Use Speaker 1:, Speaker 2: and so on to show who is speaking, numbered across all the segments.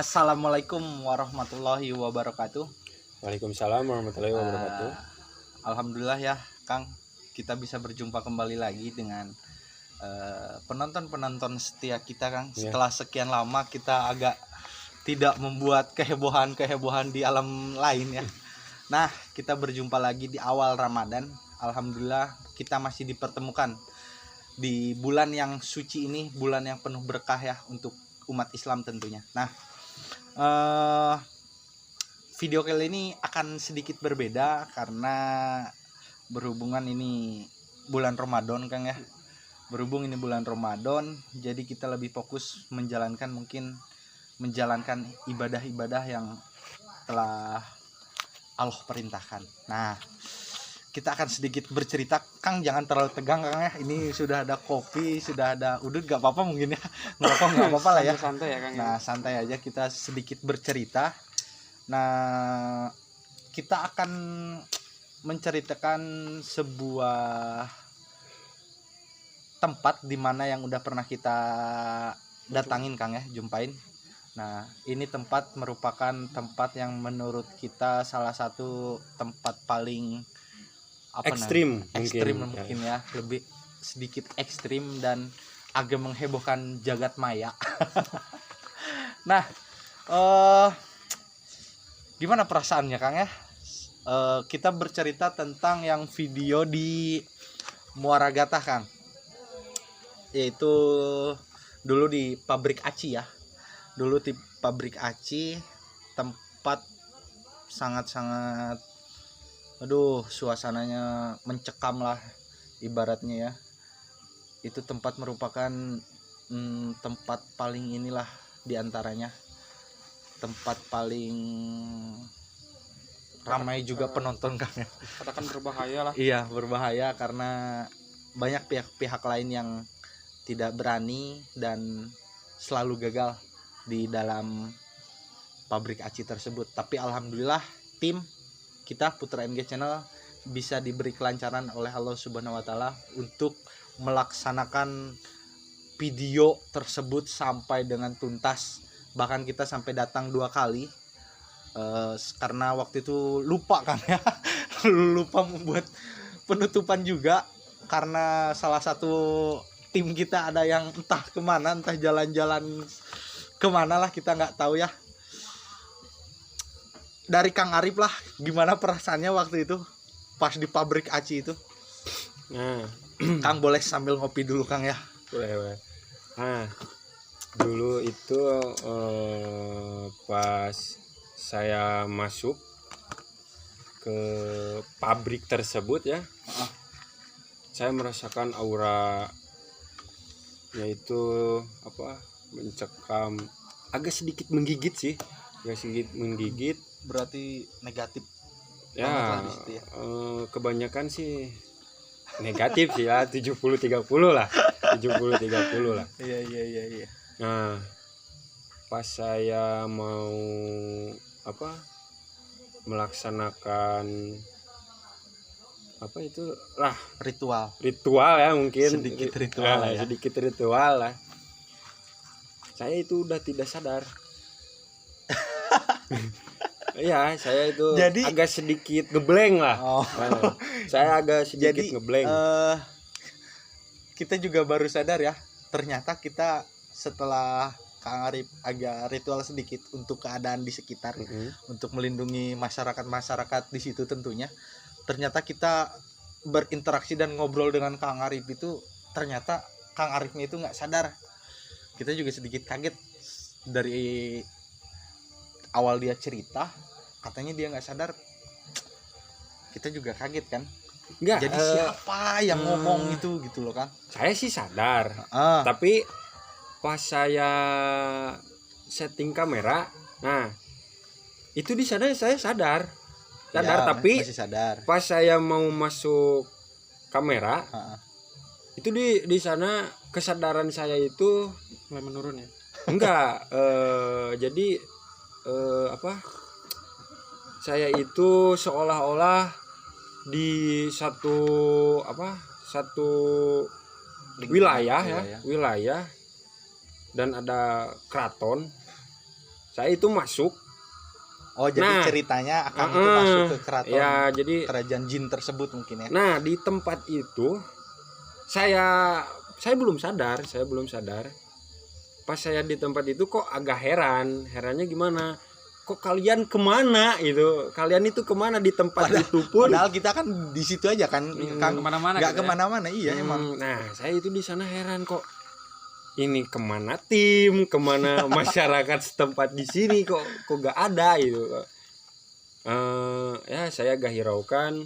Speaker 1: Assalamualaikum warahmatullahi wabarakatuh.
Speaker 2: Waalaikumsalam warahmatullahi wabarakatuh.
Speaker 1: Alhamdulillah ya, Kang, kita bisa berjumpa kembali lagi dengan penonton-penonton setia kita, Kang. Setelah sekian lama kita agak tidak membuat kehebohan-kehebohan di alam lain ya. Nah, kita berjumpa lagi di awal Ramadan. Alhamdulillah kita masih dipertemukan di bulan yang suci ini, bulan yang penuh berkah ya untuk umat Islam tentunya. Nah, video kali ini akan sedikit berbeda karena berhubungan ini bulan Ramadan, Kang ya. Berhubung ini bulan Ramadan, jadi kita lebih fokus menjalankan ibadah-ibadah yang telah Allah perintahkan. Nah, kita akan sedikit bercerita, Kang, jangan terlalu tegang, Kang ya. Ini sudah ada kopi, sudah ada udut, gak apa-apa mungkin ya. Nggak apa-apa lah ya.
Speaker 2: Santai ya, Kang.
Speaker 1: Nah, santai aja, kita sedikit bercerita. Nah, kita akan menceritakan sebuah tempat di mana yang udah pernah kita datangin, Kang ya, jumpain. Nah, ini tempat merupakan tempat yang menurut kita salah satu tempat paling ekstrim mungkin ya, lebih sedikit ekstrim dan agak menghebohkan jagat maya. Nah, gimana perasaannya, Kang ya? Kita bercerita tentang yang video di Muara Gatah, Kang, yaitu dulu di pabrik aci ya. Dulu di pabrik aci, tempat sangat-sangat, aduh, suasananya mencekam lah ibaratnya ya. Itu tempat merupakan tempat paling inilah diantaranya, tempat paling ramai juga penonton, Kang ya.
Speaker 2: Katakan berbahaya lah.
Speaker 1: Iya, berbahaya karena banyak pihak-pihak lain yang tidak berani dan selalu gagal di dalam pabrik aci tersebut. Tapi alhamdulillah tim kita Putra MG Channel bisa diberi kelancaran oleh Allah Subhanahu wa taala untuk melaksanakan video tersebut sampai dengan tuntas. Bahkan kita sampai datang 2 kali karena waktu itu lupa, kan ya. Lupa membuat penutupan juga karena salah satu tim kita ada yang entah kemana, entah jalan-jalan kemana lah, kita nggak tahu ya. Dari Kang Arif lah, gimana perasaannya waktu itu pas di pabrik aci itu?
Speaker 2: Nah,
Speaker 1: Kang boleh sambil ngopi dulu, Kang ya.
Speaker 2: boleh. Nah, dulu itu pas saya masuk ke pabrik tersebut ya, saya merasakan aura yaitu mencekam, agak sedikit menggigit sih,
Speaker 1: Berarti negatif
Speaker 2: ya,
Speaker 1: ya.
Speaker 2: Kebanyakan sih negatif sih ya, 70-30 lah.
Speaker 1: Iya.
Speaker 2: Nah, pas saya mau melaksanakan ritual ya, mungkin
Speaker 1: sedikit ritual ya.
Speaker 2: Sedikit ritual lah. Saya itu udah tidak sadar. Iya, saya itu jadi agak sedikit ngeblank lah. Saya agak sedikit ngeblank.
Speaker 1: Kita juga baru sadar ya, ternyata kita setelah Kang Arif agak ritual sedikit untuk keadaan di sekitar, untuk melindungi masyarakat di situ tentunya. Ternyata kita berinteraksi dan ngobrol dengan Kang Arif itu, ternyata Kang Arifnya itu nggak sadar. Kita juga sedikit kaget dari awal dia cerita, katanya dia nggak sadar. Kita juga kaget kan.
Speaker 2: Enggak,
Speaker 1: jadi siapa yang ngomong itu gitu loh, Kang?
Speaker 2: Saya sih sadar, tapi pas saya setting kamera, nah itu di sana saya sadar ya, tapi
Speaker 1: masih sadar.
Speaker 2: Pas saya mau masuk kamera, itu di sana kesadaran saya itu
Speaker 1: mulai menurun ya.
Speaker 2: Enggak, jadi saya itu seolah-olah di satu wilayah dan ada keraton. saya itu masuk.
Speaker 1: Oh, jadi
Speaker 2: Nah,
Speaker 1: ceritanya Akang itu masuk ke keraton,
Speaker 2: ya, jadi
Speaker 1: kerajaan jin tersebut mungkin ya.
Speaker 2: nah di tempat itu saya belum sadar, pas saya di tempat itu kok agak herannya gimana, kok kalian kemana itu, kalian itu kemana di tempat itu pun,
Speaker 1: padahal kita kan di situ aja kan, Kang,
Speaker 3: kemana-mana
Speaker 1: nggak
Speaker 3: gitu ya.
Speaker 1: kemana-mana. Iya emang.
Speaker 2: nah saya itu di sana heran, kok ini kemana tim, kemana masyarakat setempat di sini, kok gak ada gitu. Ya saya agak hiraukan.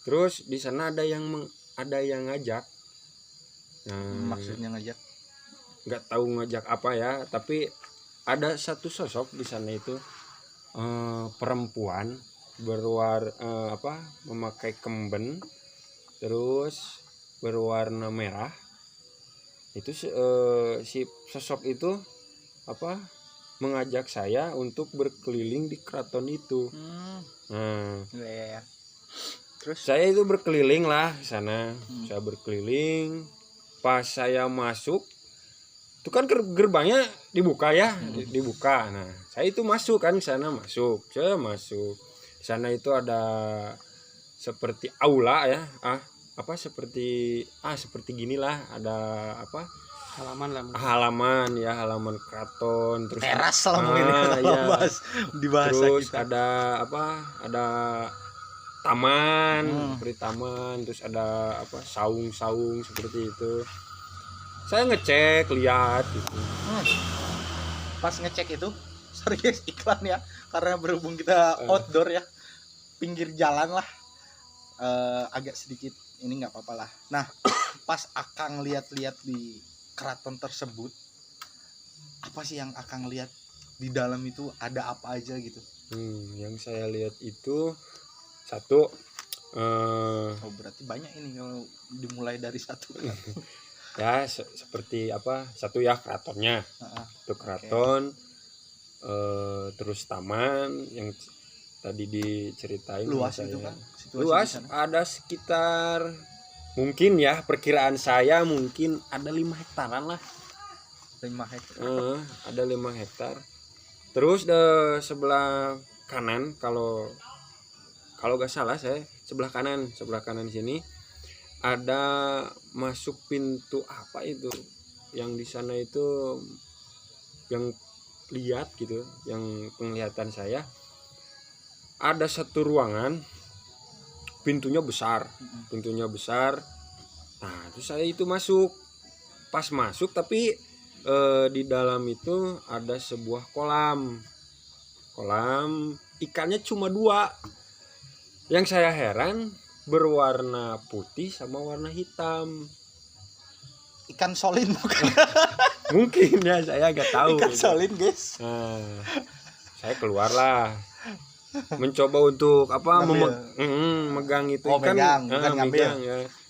Speaker 2: Terus di sana ada yang ngajak.
Speaker 1: Maksudnya ngajak?
Speaker 2: Nggak tahu ngajak apa ya, tapi ada satu sosok di sana itu, perempuan memakai kemben, terus berwarna merah. Itu si sosok itu mengajak saya untuk berkeliling di keraton itu.
Speaker 1: Ya. Terus
Speaker 2: Saya itu berkeliling lah di sana. Saya berkeliling. Pas saya masuk, itu kan gerbangnya dibuka ya, dibuka. Nah, saya itu masuk kan ke sana, saya masuk. Di sana itu ada seperti aula ya, seperti ginilah, ada
Speaker 3: Halaman lah mungkin.
Speaker 2: halaman keraton, terus
Speaker 1: teras lah mungkin
Speaker 2: iya.
Speaker 1: di bahasa
Speaker 2: Terus
Speaker 1: kita.
Speaker 2: ada taman, seperti taman, terus ada saung-saung seperti itu. Saya ngecek, lihat gitu.
Speaker 1: Pas ngecek itu, sorry guys, iklan ya, karena berhubung kita outdoor ya, pinggir jalan lah, agak sedikit ini nggak apa-apa lah. Nah, pas Akang lihat-lihat di keraton tersebut, apa sih yang Akang lihat di dalam itu, ada apa aja gitu?
Speaker 2: Yang saya lihat itu satu,
Speaker 1: Oh, berarti banyak ini kalau dimulai dari satu.
Speaker 2: ya seperti satu ya keratonnya, itu keraton, terus taman yang tadi diceritain.
Speaker 1: Luas itu kan?
Speaker 2: Luas, ada sekitar, mungkin ya perkiraan saya mungkin ada 5 hektaran lah.
Speaker 1: 5 hektar.
Speaker 2: Ada 5 hektar. Terus sebelah kanan, kalau gak salah saya sebelah kanan sini ada masuk pintu apa itu, yang di sana itu yang lihat gitu, yang penglihatan saya ada satu ruangan, pintunya besar. Nah, terus saya itu masuk. Pas masuk, tapi di dalam itu ada sebuah kolam ikannya cuma 2. Yang saya heran, berwarna putih sama warna hitam.
Speaker 1: Ikan solin bukan?
Speaker 2: Mungkin ya, saya agak tahu.
Speaker 1: Ikan solin guys.
Speaker 2: Nah, saya keluarlah, mencoba untuk megang itu ikan.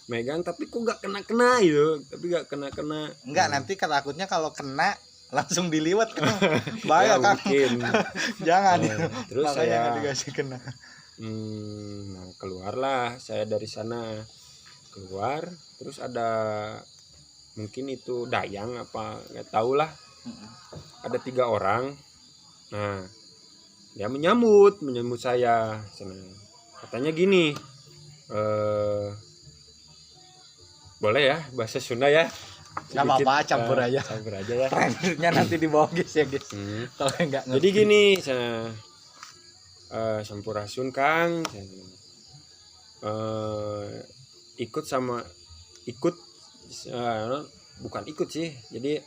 Speaker 2: Megang tapi kok gak kena gitu,
Speaker 1: Enggak, nanti takutnya kalau kena langsung diliwat kan. Bahaya kan.
Speaker 2: Mungkin.
Speaker 1: Jangan.
Speaker 2: Terus
Speaker 1: makanya
Speaker 2: saya
Speaker 1: nggak dikasih kena.
Speaker 2: Keluarlah saya dari sana, terus ada mungkin itu dayang apa nggak tahu lah, ada 3 orang. Nah, dia menyambut saya sana. Katanya gini, boleh ya bahasa Sunda ya,
Speaker 1: Nggak apa-apa, campur aja
Speaker 2: ya.
Speaker 1: Trennya nanti di bawah guys ya guys. Kalau nggak ngerti.
Speaker 2: Jadi gini, sampurasun Kang, bukan ikut sih, jadi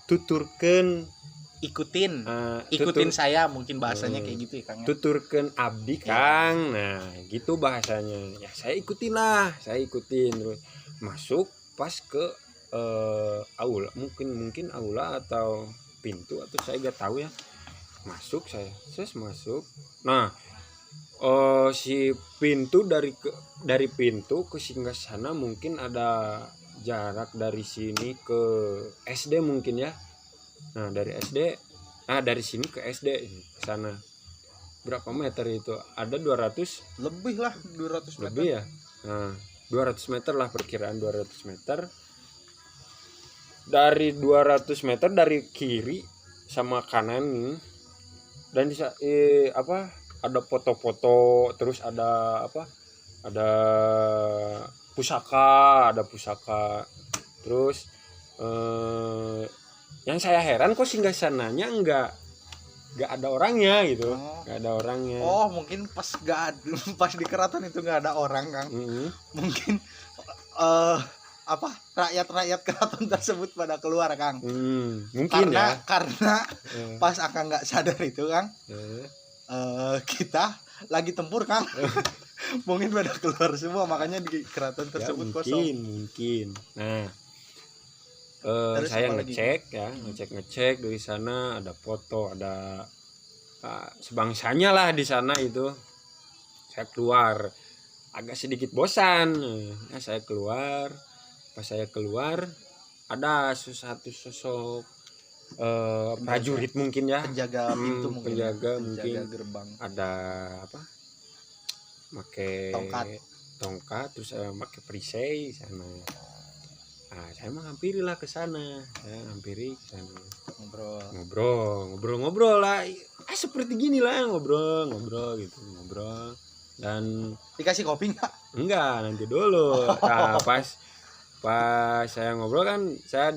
Speaker 2: tuturken,
Speaker 1: ikutin saya, mungkin bahasanya kayak gitu ya Kang.
Speaker 2: Tuturken abdi Kang. Nah, gitu bahasanya. Ya saya ikutin terus masuk pas ke aula, mungkin aula atau pintu, atau saya nggak tahu ya. Masuk. Nah, si pintu, dari pintu ke singgah sana mungkin ada jarak dari sini ke SD mungkin ya. Nah, dari sini ke SD ke sana berapa meter itu? Ada 200
Speaker 1: lebih lah, 200 meter
Speaker 2: lebih ya. Nah, 200 meter lah, perkiraan 200 meter. Dari 200 meter dari kiri sama kanan nih, dan apa, ada foto-foto, terus ada apa, ada pusaka, terus yang saya heran kok singgah sananya nggak ada orangnya gitu. Nggak ada orangnya.
Speaker 1: Oh, mungkin pas di keraton itu nggak ada orang, Kang. Mungkin apa, rakyat keraton tersebut pada keluar, Kang.
Speaker 2: Mungkin
Speaker 1: karena pas Akang nggak sadar itu, Kang. Kita lagi tempur, Kang. Mungkin pada keluar semua, makanya di keraton tersebut kosong.
Speaker 2: Mungkin. Nah, saya ngecek dari sana, ada foto, ada sebangsanya lah di sana itu. Saya keluar agak sedikit bosan. Saya keluar. Pas saya keluar, ada satu sosok prajurit mungkin ya,
Speaker 1: penjaga pintu,
Speaker 2: penjaga
Speaker 1: gerbang.
Speaker 2: Ada apa? Pakai tongkat, terus pakai perisai sana. Nah, saya menghampirilah ke sana. Ngobrol lah. Seperti gini lah, ngobrol gitu. Dan
Speaker 1: dikasih kopi nggak?
Speaker 2: Enggak, nanti dulu. Nah, pas saya ngobrol kan, saya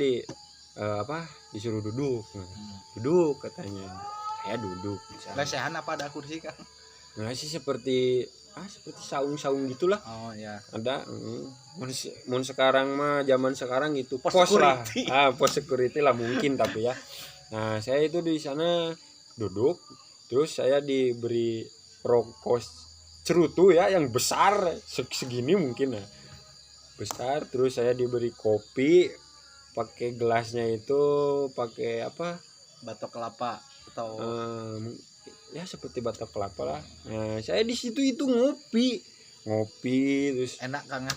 Speaker 2: disuruh duduk. Duduk katanya. Saya duduk.
Speaker 1: Lesehan apa ada kursi, Kang?
Speaker 2: Nah, sih seperti saung-saung gitulah.
Speaker 1: Oh ya.
Speaker 2: Ada. Mun sekarang mah, zaman sekarang itu pos
Speaker 1: security
Speaker 2: lah. Pos security lah mungkin, tapi ya. Nah, saya itu di sana duduk, terus saya diberi rokok cerutu ya, yang besar segini mungkin ya. Besar, terus saya diberi kopi, pakai gelasnya itu pakai apa?
Speaker 1: Batok kelapa atau
Speaker 2: ya seperti batok kelapa lah. Nah, saya di situ itu ngopi terus
Speaker 1: enak, Kang.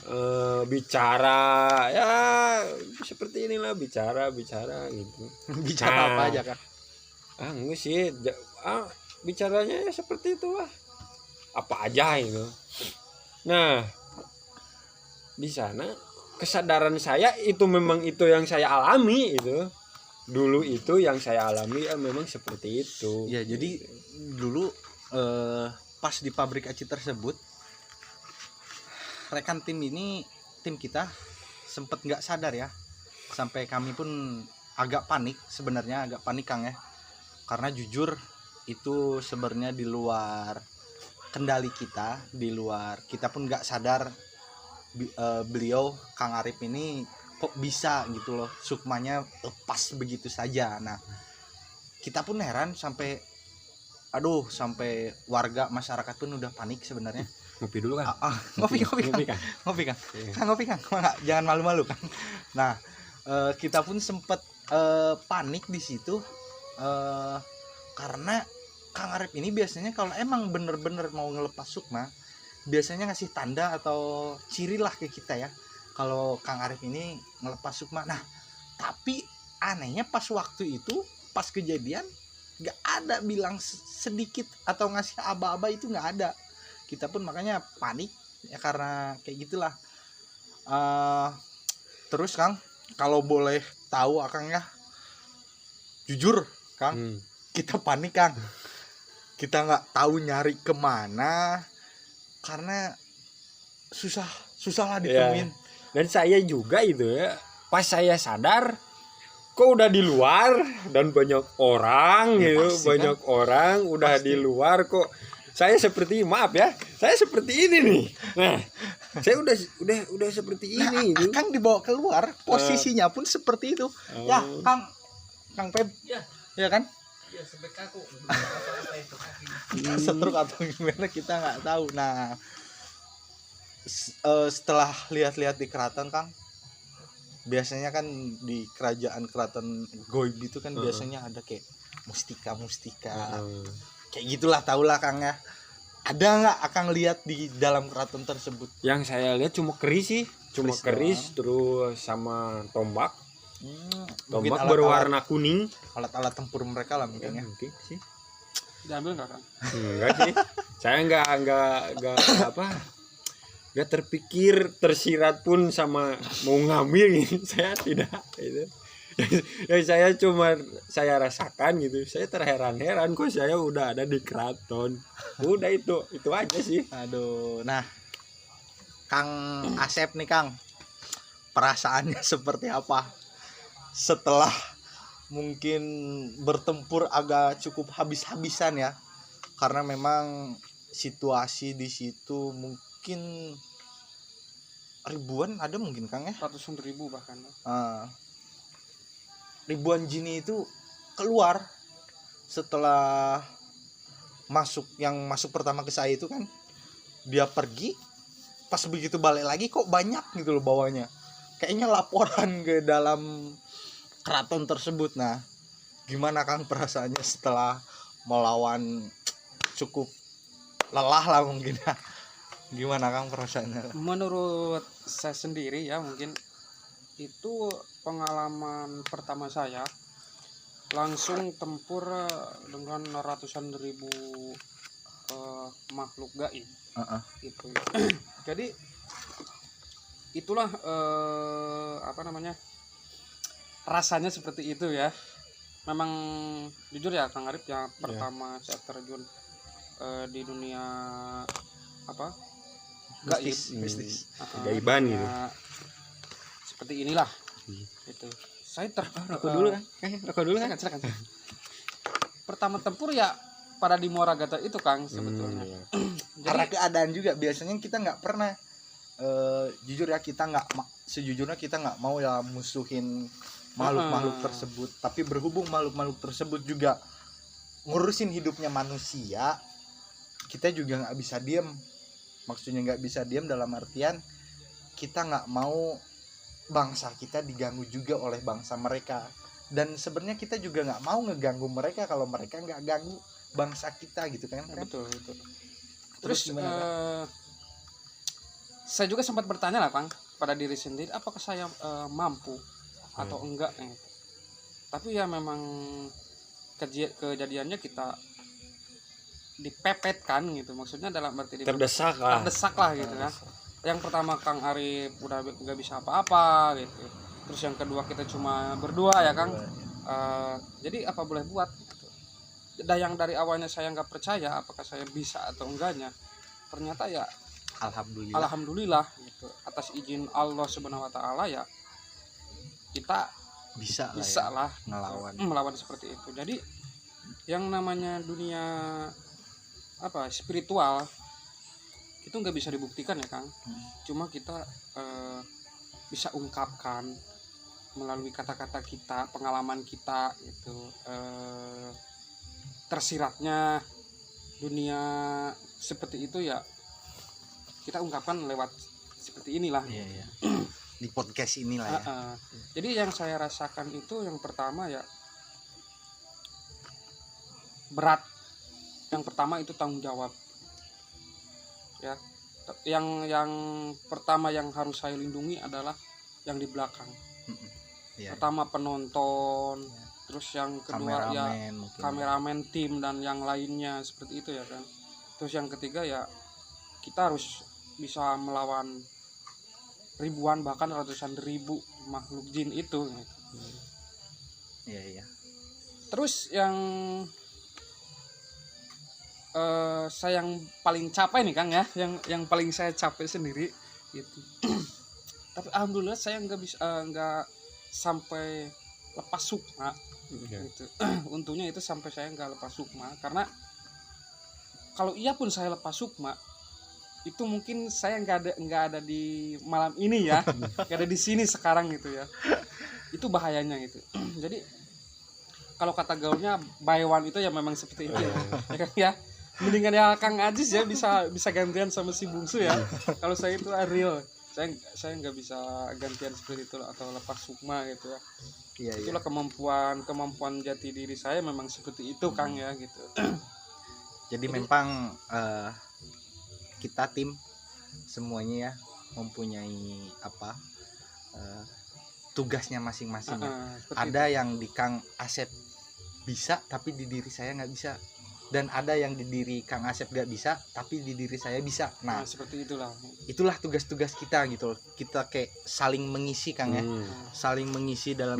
Speaker 2: Bicara ya seperti inilah, bicara gitu.
Speaker 1: Bicara apa aja, Kang?
Speaker 2: Enggak sih, bicaranya ya seperti itulah, apa aja itu. Nah, di sana kesadaran saya itu memang itu yang saya alami itu. Dulu itu yang saya alami ya memang seperti itu.
Speaker 1: Ya, jadi dulu pas di pabrik aci tersebut, rekan tim kita sempet nggak sadar ya, sampai kami pun agak panik sebenarnya, Kang ya, karena jujur itu sebenarnya di luar kendali kita, kita pun nggak sadar beliau Kang Arif ini kok bisa gitu loh, sukmanya lepas begitu saja. Nah, kita pun heran sampai warga masyarakat pun udah panik sebenarnya.
Speaker 2: Ngopi dulu kan?
Speaker 1: Ngopi kan? Ngopi kan? Jangan malu-malu kan. Nah, kita pun sempat panik di situ karena Kang Arif ini biasanya kalau emang bener-bener mau ngelepas sukma, biasanya ngasih tanda atau ciri lah ke kita ya, kalau Kang Arif ini ngelepas sukma. Nah, tapi anehnya pas waktu itu, pas kejadian, nggak ada bilang sedikit atau ngasih aba-aba, itu nggak ada. Kita pun makanya panik ya, karena kayak gitulah. Terus Kang, kalau boleh tahu Akang ya, jujur Kang, kita panik Kang. Kita nggak tahu nyari kemana karena susah lah ditemuin.
Speaker 2: Ya. Dan saya juga itu ya, pas saya sadar kok udah di luar dan banyak orang ya, gitu, banyak kan? Orang udah pasti. Di luar kok saya seperti, maaf ya, saya seperti ini nih. Nah, saya udah seperti ini itu.
Speaker 1: Kang dibawa keluar, posisinya pun seperti itu. Ya, Kang Peb. Ya kan?
Speaker 3: Ya, sampai kaku.
Speaker 1: Setruk atau gimana kita nggak tahu. Nah, setelah lihat-lihat di keraton Kang, biasanya kan di kerajaan goib itu kan biasanya ada kayak mustika kayak gitulah, tahulah Kang ya. Ada nggak Akang lihat di dalam keraton tersebut?
Speaker 2: Yang saya lihat cuma keris sih, keris terus sama tombak. Tombak berwarna kuning,
Speaker 1: alat-alat tempur mereka lah mungkin ya.
Speaker 2: Mungkin sih.
Speaker 3: Diambil nggak Kang?
Speaker 2: Enggak sih. Saya nggak nggak terpikir tersirat pun sama mau ngambil. Saya tidak itu. yang saya rasakan gitu, saya terheran-heran kok saya udah ada di keraton. Udah itu aja sih.
Speaker 1: Aduh, nah Kang Asep nih Kang, perasaannya seperti apa setelah mungkin bertempur agak cukup habis-habisan ya, karena memang situasi di situ mungkin ribuan ada mungkin Kang ya,
Speaker 3: ratusan ribu bahkan.
Speaker 1: Ribuan jini itu keluar setelah masuk pertama ke saya itu kan, dia pergi, pas begitu balik lagi kok banyak gitu loh bawahnya, kayaknya laporan ke dalam keraton tersebut. Nah, gimana Kang perasaannya setelah melawan cukup lelah lah mungkin ya? Gimana Kang perasaannya?
Speaker 3: Menurut saya sendiri ya, mungkin itu pengalaman pertama saya langsung tempur dengan ratusan ribu makhluk gaib. Itu. Jadi itulah rasanya seperti itu ya. Memang jujur ya Kang Arif ya, pertama saya terjun di dunia gaib,
Speaker 1: mistis.
Speaker 2: Gaiban gitu.
Speaker 3: Seperti inilah. Itu. Saya
Speaker 1: Rokok dulu kan? Rokok dulu kan?
Speaker 3: Silakan. Pertama tempur ya pada di Muara Gata itu Kang sebetulnya.
Speaker 1: Karena keadaan juga biasanya kita nggak pernah jujur ya, sejujurnya kita nggak mau ya musuhin makhluk-makhluk tersebut, tapi berhubung makhluk-makhluk tersebut juga ngurusin hidupnya manusia, kita juga nggak bisa diem. Maksudnya nggak bisa diem dalam artian kita nggak mau bangsa kita diganggu juga oleh bangsa mereka, dan sebenarnya kita juga nggak mau ngeganggu mereka kalau mereka nggak ganggu bangsa kita gitu kan?
Speaker 3: Betul. Terus saya juga sempat bertanya lah Kang pada diri sendiri, apakah saya mampu atau enggak gitu. Tapi ya memang kejadiannya kita dipepetkan gitu, maksudnya dalam arti
Speaker 2: terdesak lah
Speaker 3: gitu kan. Yang pertama Kang Arif udah nggak bisa apa-apa gitu, terus yang kedua kita cuma berdua ya Kang. Jadi apa boleh buat gitu. Dan yang dari awalnya saya nggak percaya apakah saya bisa atau enggaknya, ternyata ya alhamdulillah gitu, atas izin Allah Subhanahu wa taala ya kita bisa lah melawan seperti itu. Jadi yang namanya dunia spiritual itu nggak bisa dibuktikan ya Kang. Cuma kita bisa ungkapkan melalui kata-kata kita, pengalaman kita itu, tersiratnya dunia seperti itu ya kita ungkapkan lewat seperti inilah.
Speaker 1: Iya. Di podcast inilah ya.
Speaker 3: Jadi yang saya rasakan itu yang pertama ya berat. Yang pertama itu tanggung jawab. Ya. Yang pertama yang harus saya lindungi adalah yang di belakang. Pertama penonton, terus yang kedua kameramen tim dan yang lainnya seperti itu ya kan. Terus yang ketiga ya kita harus bisa melawan ribuan bahkan ratusan ribu makhluk jin itu.
Speaker 1: Iya.
Speaker 3: Terus yang saya yang paling capek nih Kang ya, yang paling saya capek sendiri gitu. Tapi alhamdulillah saya nggak sampai lepas sukma gitu. Untungnya itu sampai saya nggak lepas sukma, karena kalau iya pun saya lepas sukma itu mungkin saya nggak ada di malam ini ya, nggak ada di sini sekarang gitu ya. Itu bahayanya gitu. Jadi kalau kata gaulnya buy one itu ya memang seperti itu ya. Mendingan ya Kang Ajis ya bisa gantian sama si Bungsu ya. Kalau saya itu real, saya nggak bisa gantian seperti itu atau lepas sukma gitu ya. Itulah kemampuan jati diri saya memang seperti itu Kang ya gitu.
Speaker 1: Jadi memang kita tim semuanya ya mempunyai tugasnya masing-masing. Ada yang di Kang Asep bisa tapi di diri saya nggak bisa. dan ada yang di diri Kang Asep gak bisa tapi di diri saya bisa. Nah,
Speaker 3: seperti itulah.
Speaker 1: itulah tugas-tugas kita gitu loh. Kita kayak saling mengisi Kang ya. Saling mengisi dalam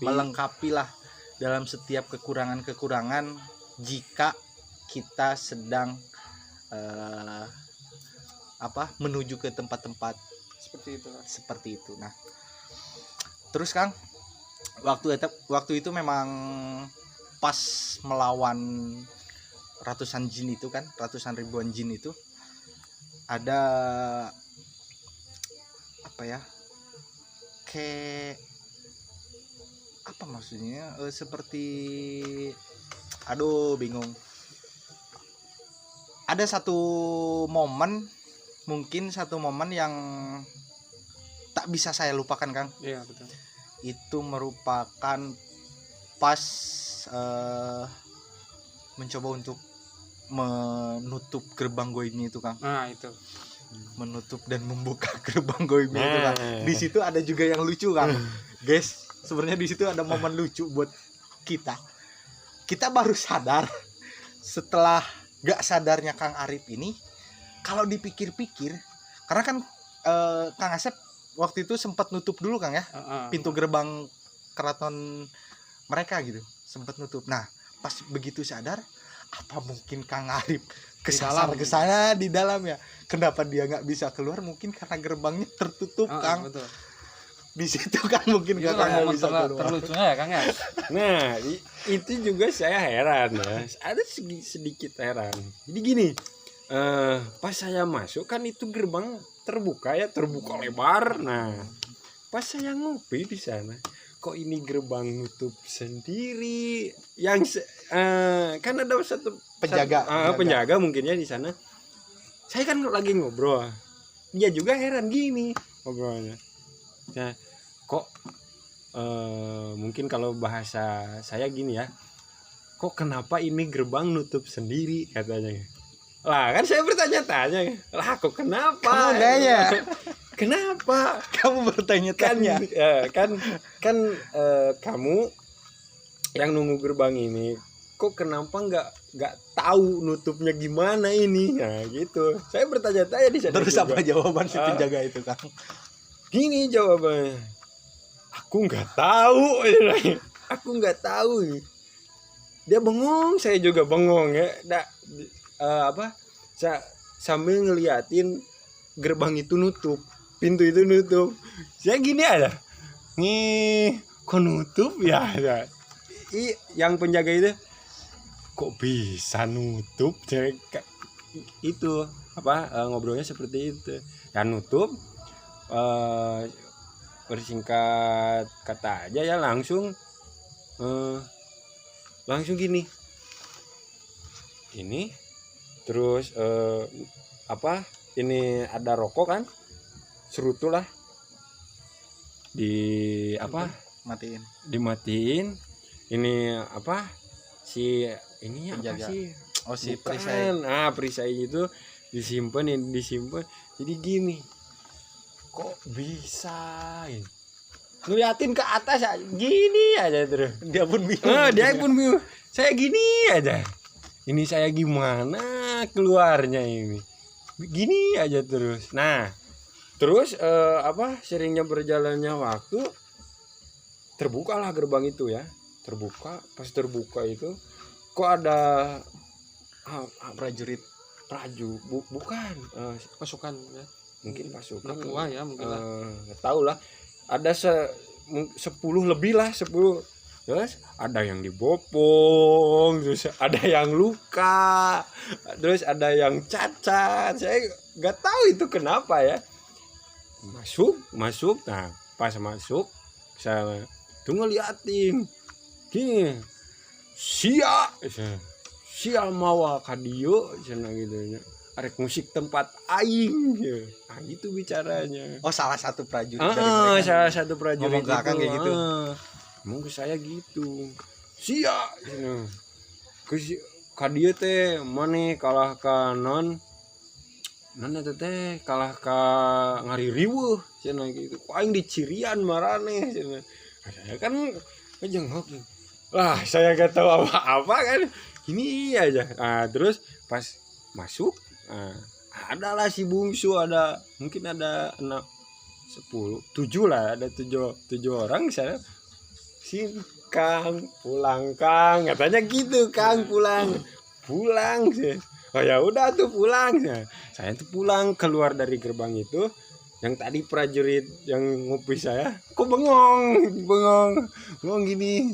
Speaker 1: melengkapi lah dalam setiap kekurangan-kekurangan jika kita sedang menuju ke tempat-tempat seperti itu. Nah, terus Kang, waktu itu memang pas melawan ratusan ribuan jin itu ada kayak apa maksudnya, seperti bingung. Ada satu momen yang tak bisa saya lupakan Kang.
Speaker 3: Iya betul.
Speaker 1: Itu merupakan pas mencoba untuk menutup gerbang goibnya itu Kang.
Speaker 3: Nah itu.
Speaker 1: Menutup dan membuka gerbang goibnya itu Kang. Di situ ada juga yang lucu Kang. Guys, sebenarnya di situ ada momen lucu buat kita. Kita baru sadar setelah gak sadarnya Kang Arif ini, kalau dipikir-pikir, karena kan Kang Asep waktu itu sempat nutup dulu Kang ya, pintu gerbang keraton mereka gitu, sempat nutup. Nah, pas begitu sadar, apa mungkin Kang Arif kesasar ke sana di dalam ya? Kenapa dia nggak bisa keluar? Mungkin karena gerbangnya tertutup Kang. Betul. Di situ kan mungkin gak bisa keluar.
Speaker 3: Terlucunya ya Kang ya.
Speaker 2: Nah, itu juga saya heran ya. Ada sedikit heran. Jadi gini, pas saya masuk kan itu gerbang terbuka lebar. Nah, pas saya ngopi di sana, kok ini gerbang nutup sendiri. Yang kan ada satu penjaga mungkin ya di sana. Saya kan lagi ngobrol. Dia juga heran gini ngobrolnya. Nah, kok mungkin kalau bahasa saya gini ya, kok kenapa ini gerbang nutup sendiri katanya. Lah kan saya bertanya-tanya, lah kok kenapa?
Speaker 1: Kamu nanya.
Speaker 2: Kenapa?
Speaker 1: Kamu bertanya-tanya.
Speaker 2: Kan kamu yang nunggu gerbang ini, kok kenapa nggak tahu nutupnya gimana ini? Nah gitu. Saya bertanya-tanya di sana.
Speaker 1: Terus apa jawaban si penjaga itu Kang?
Speaker 2: Gini jawabannya, aku nggak tahu. Dia bengong, saya juga bengong ya. Sambil ngeliatin gerbang itu nutup, pintu itu nutup. Saya gini aja, nih kok nutup ya? Yang penjaga itu, kok bisa nutup? Itu ngobrolnya seperti itu. Dan nutup. Bersingkat kata aja ya langsung gini terus ini ada rokok kan, serutulah dimatiin ini si ininya
Speaker 1: penjaga. Si
Speaker 2: perisai. Nah, perisai itu disimpan jadi gini, kok bisa ngeliatin ke atas gini aja terus. Dia pun bingung. Saya gini aja, ini saya gimana keluarnya ini, gini aja terus. Nah terus seringnya berjalannya waktu, terbukalah gerbang itu ya. Pas terbuka itu kok ada
Speaker 1: prajurit
Speaker 2: bukan
Speaker 3: pasukan ya.
Speaker 2: Mungkin pasukan
Speaker 3: tua ya mungkin lah,
Speaker 2: nggak tahu lah, ada 10 lebih lah, 10. Terus ada yang dibopong, terus ada yang luka, terus ada yang cacat. Saya nggak tahu itu kenapa ya. Masuk. Nah pas masuk saya tuh ngeliatin gini, sia mawa kadio cina gitu. Arek musik tempat aing ya. Nah gitu bicaranya.
Speaker 1: Oh, salah satu prajurit dari mereka.
Speaker 2: Salah satu prajurit
Speaker 1: ngomong kayak gitu.
Speaker 2: Ngomong ke saya gitu. Sia gitu. Ka dieu teh maneh kalah ka non eta teh kalah ka ngaririweuh cenah gitu. Ku aing dicirian maraneh cenah. Saya kan ngejengok. Lah saya enggak tahu apa-apa kan. gini aja. Terus pas masuk, adalah si bungsu, ada mungkin ada 6 10 7 lah, ada 7 orang saya. Si Kang pulang Kang, katanya gitu, Kang pulang sih. Oh ya udah tuh pulang. Saya tuh pulang, keluar dari gerbang itu, yang tadi prajurit yang ngopi saya kok bengong gini,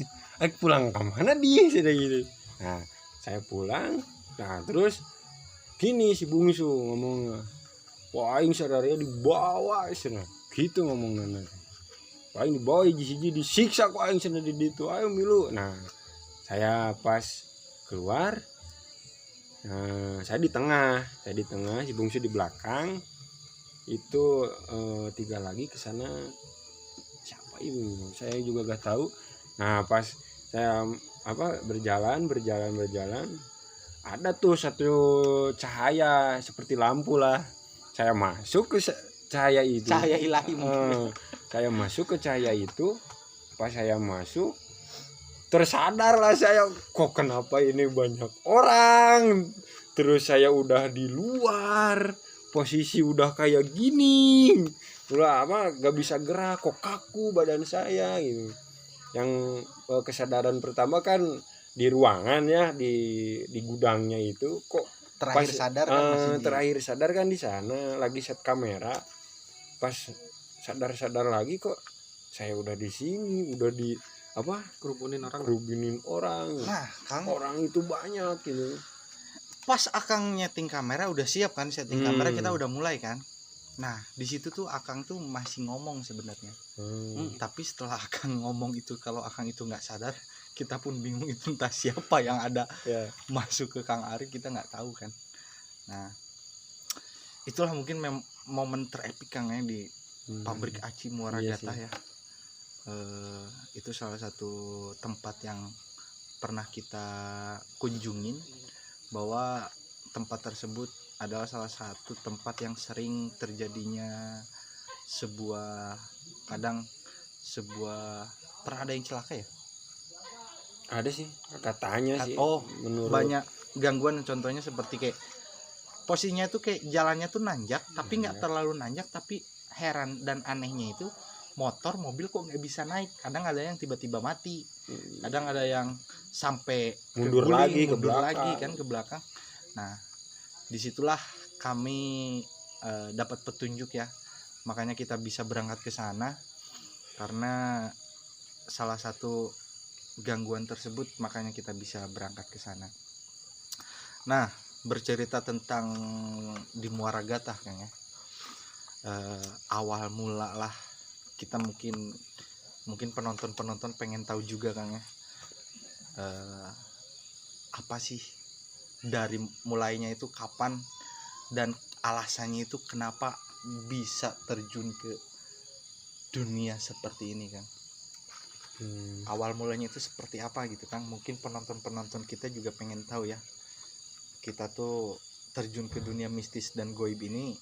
Speaker 2: pulang ke mana dia sudah gitu. Nah saya pulang, terus gini si bungsu ngomong, wah aing sadarnya dibawa sana gitu ngomongnya. Aing dibawa hiji disiksa kok aing sana di ditu, ayo milu. Nah saya pas keluar, saya di tengah, si bungsu di belakang. Itu 3 lagi ke sana, siapa itu saya juga gak tahu. Nah pas saya berjalan, ada tuh satu cahaya seperti lampu lah. Saya masuk ke cahaya itu,
Speaker 1: Cahaya ilahi mungkin.
Speaker 2: saya masuk ke cahaya itu. Pas saya masuk, tersadarlah saya, kok kenapa ini banyak orang. Terus saya udah di luar, posisi udah kayak gini, udah gak bisa gerak, kok kaku badan saya gitu. Yang kesadaran pertama kan di ruangan ya, di gudangnya itu, kok
Speaker 1: Terakhir sadar kan masih
Speaker 2: terakhir sadar kan di sana lagi set kamera. Pas sadar lagi, kok saya udah di sini, udah di
Speaker 3: Kerubunin
Speaker 2: orang.
Speaker 1: Nah Kang,
Speaker 2: Orang itu banyak gitu.
Speaker 1: pas Akang nyeting kamera udah siap kan, setting kamera kita udah mulai kan. Nah di situ tuh Akang tuh masih ngomong sebenarnya. Tapi setelah Akang ngomong itu, kalau Akang itu nggak sadar, kita pun bingung itu entah siapa yang ada masuk ke Kang Arif, kita nggak tahu kan. Nah itulah mungkin momen terepik Kang ya di pabrik aci Muara Gatah ya. Itu salah satu tempat yang pernah kita kunjungin, bahwa tempat tersebut adalah salah satu tempat yang sering terjadinya sebuah pernah ada yang celaka ya?
Speaker 2: Ada sih katanya sih. Menurut
Speaker 1: banyak gangguan, contohnya seperti kayak posisinya tuh kayak jalannya tuh nanjak tapi nggak terlalu nanjak, tapi heran dan anehnya itu mobil kok nggak bisa naik. Kadang ada yang tiba-tiba mati, kadang ada yang sampai
Speaker 2: mundur lagi ke
Speaker 1: belakang. Nah disitulah kami dapat petunjuk ya, makanya kita bisa berangkat ke sana, karena salah satu gangguan tersebut makanya kita bisa berangkat ke sana. Nah bercerita tentang di Muara Gatah kan ya, awal mula lah kita mungkin penonton pengen tahu juga kan ya, apa sih dari mulainya itu kapan, dan alasannya itu kenapa bisa terjun ke dunia seperti ini kan. Awal mulanya itu seperti apa gitu kan, mungkin penonton kita juga pengen tahu ya, kita tuh terjun ke dunia mistis dan goib ini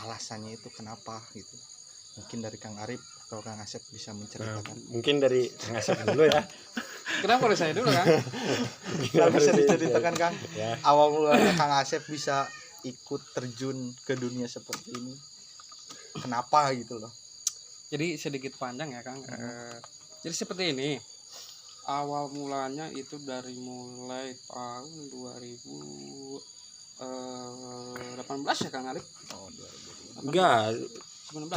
Speaker 1: alasannya itu kenapa gitu. Mungkin dari Kang Arif atau Kang Asep bisa menceritakan.
Speaker 2: Mungkin dari Kang Asep dulu ya.
Speaker 3: Kenapa harus saya dulu Kang?
Speaker 1: Bisa diceritakan Kang ya. Awal mulanya Kang Asep bisa ikut terjun ke dunia seperti ini, kenapa gitu loh.
Speaker 3: Jadi sedikit panjang ya Kang. Jadi seperti ini, awal mulanya itu dari mulai tahun 2018 ya Kang Arif?
Speaker 2: Enggak, 17.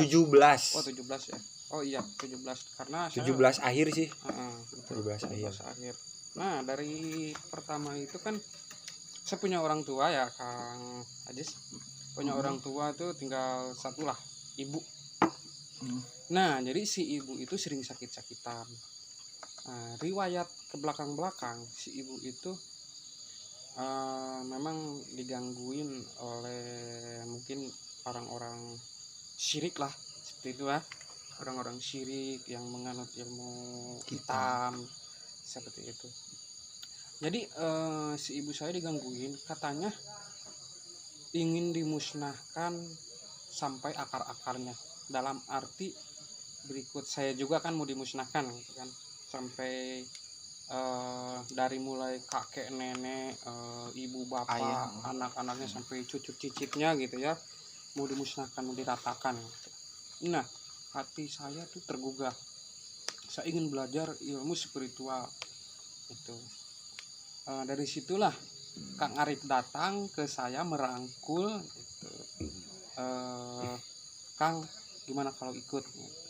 Speaker 3: Oh 17 ya. Oh iya 17, karena
Speaker 2: 17 akhir sih. 17
Speaker 3: akhir. Nah dari pertama itu kan saya punya orang tua ya Kang Ajis, punya orang tua tuh tinggal satu lah, ibu. Nah jadi si ibu itu sering sakit-sakitan. Riwayat ke belakang si ibu itu memang digangguin oleh mungkin orang-orang syirik lah, seperti itu lah, orang-orang syirik yang menganut ilmu hitam seperti itu. Jadi si ibu saya digangguin, katanya ingin dimusnahkan sampai akar-akarnya, dalam arti berikut saya juga kan mau dimusnahkan gitu kan, sampai dari mulai kakek nenek, ibu bapak,
Speaker 1: Ayah.
Speaker 3: anak-anaknya sampai cucu cicitnya gitu ya, mau dimusnahkan, mau diratakan gitu. Nah, hati saya tuh tergugah, saya ingin belajar ilmu spiritual itu. Dari situlah Kang Arif datang ke saya merangkul gitu. Kang, gimana kalau ikut gitu.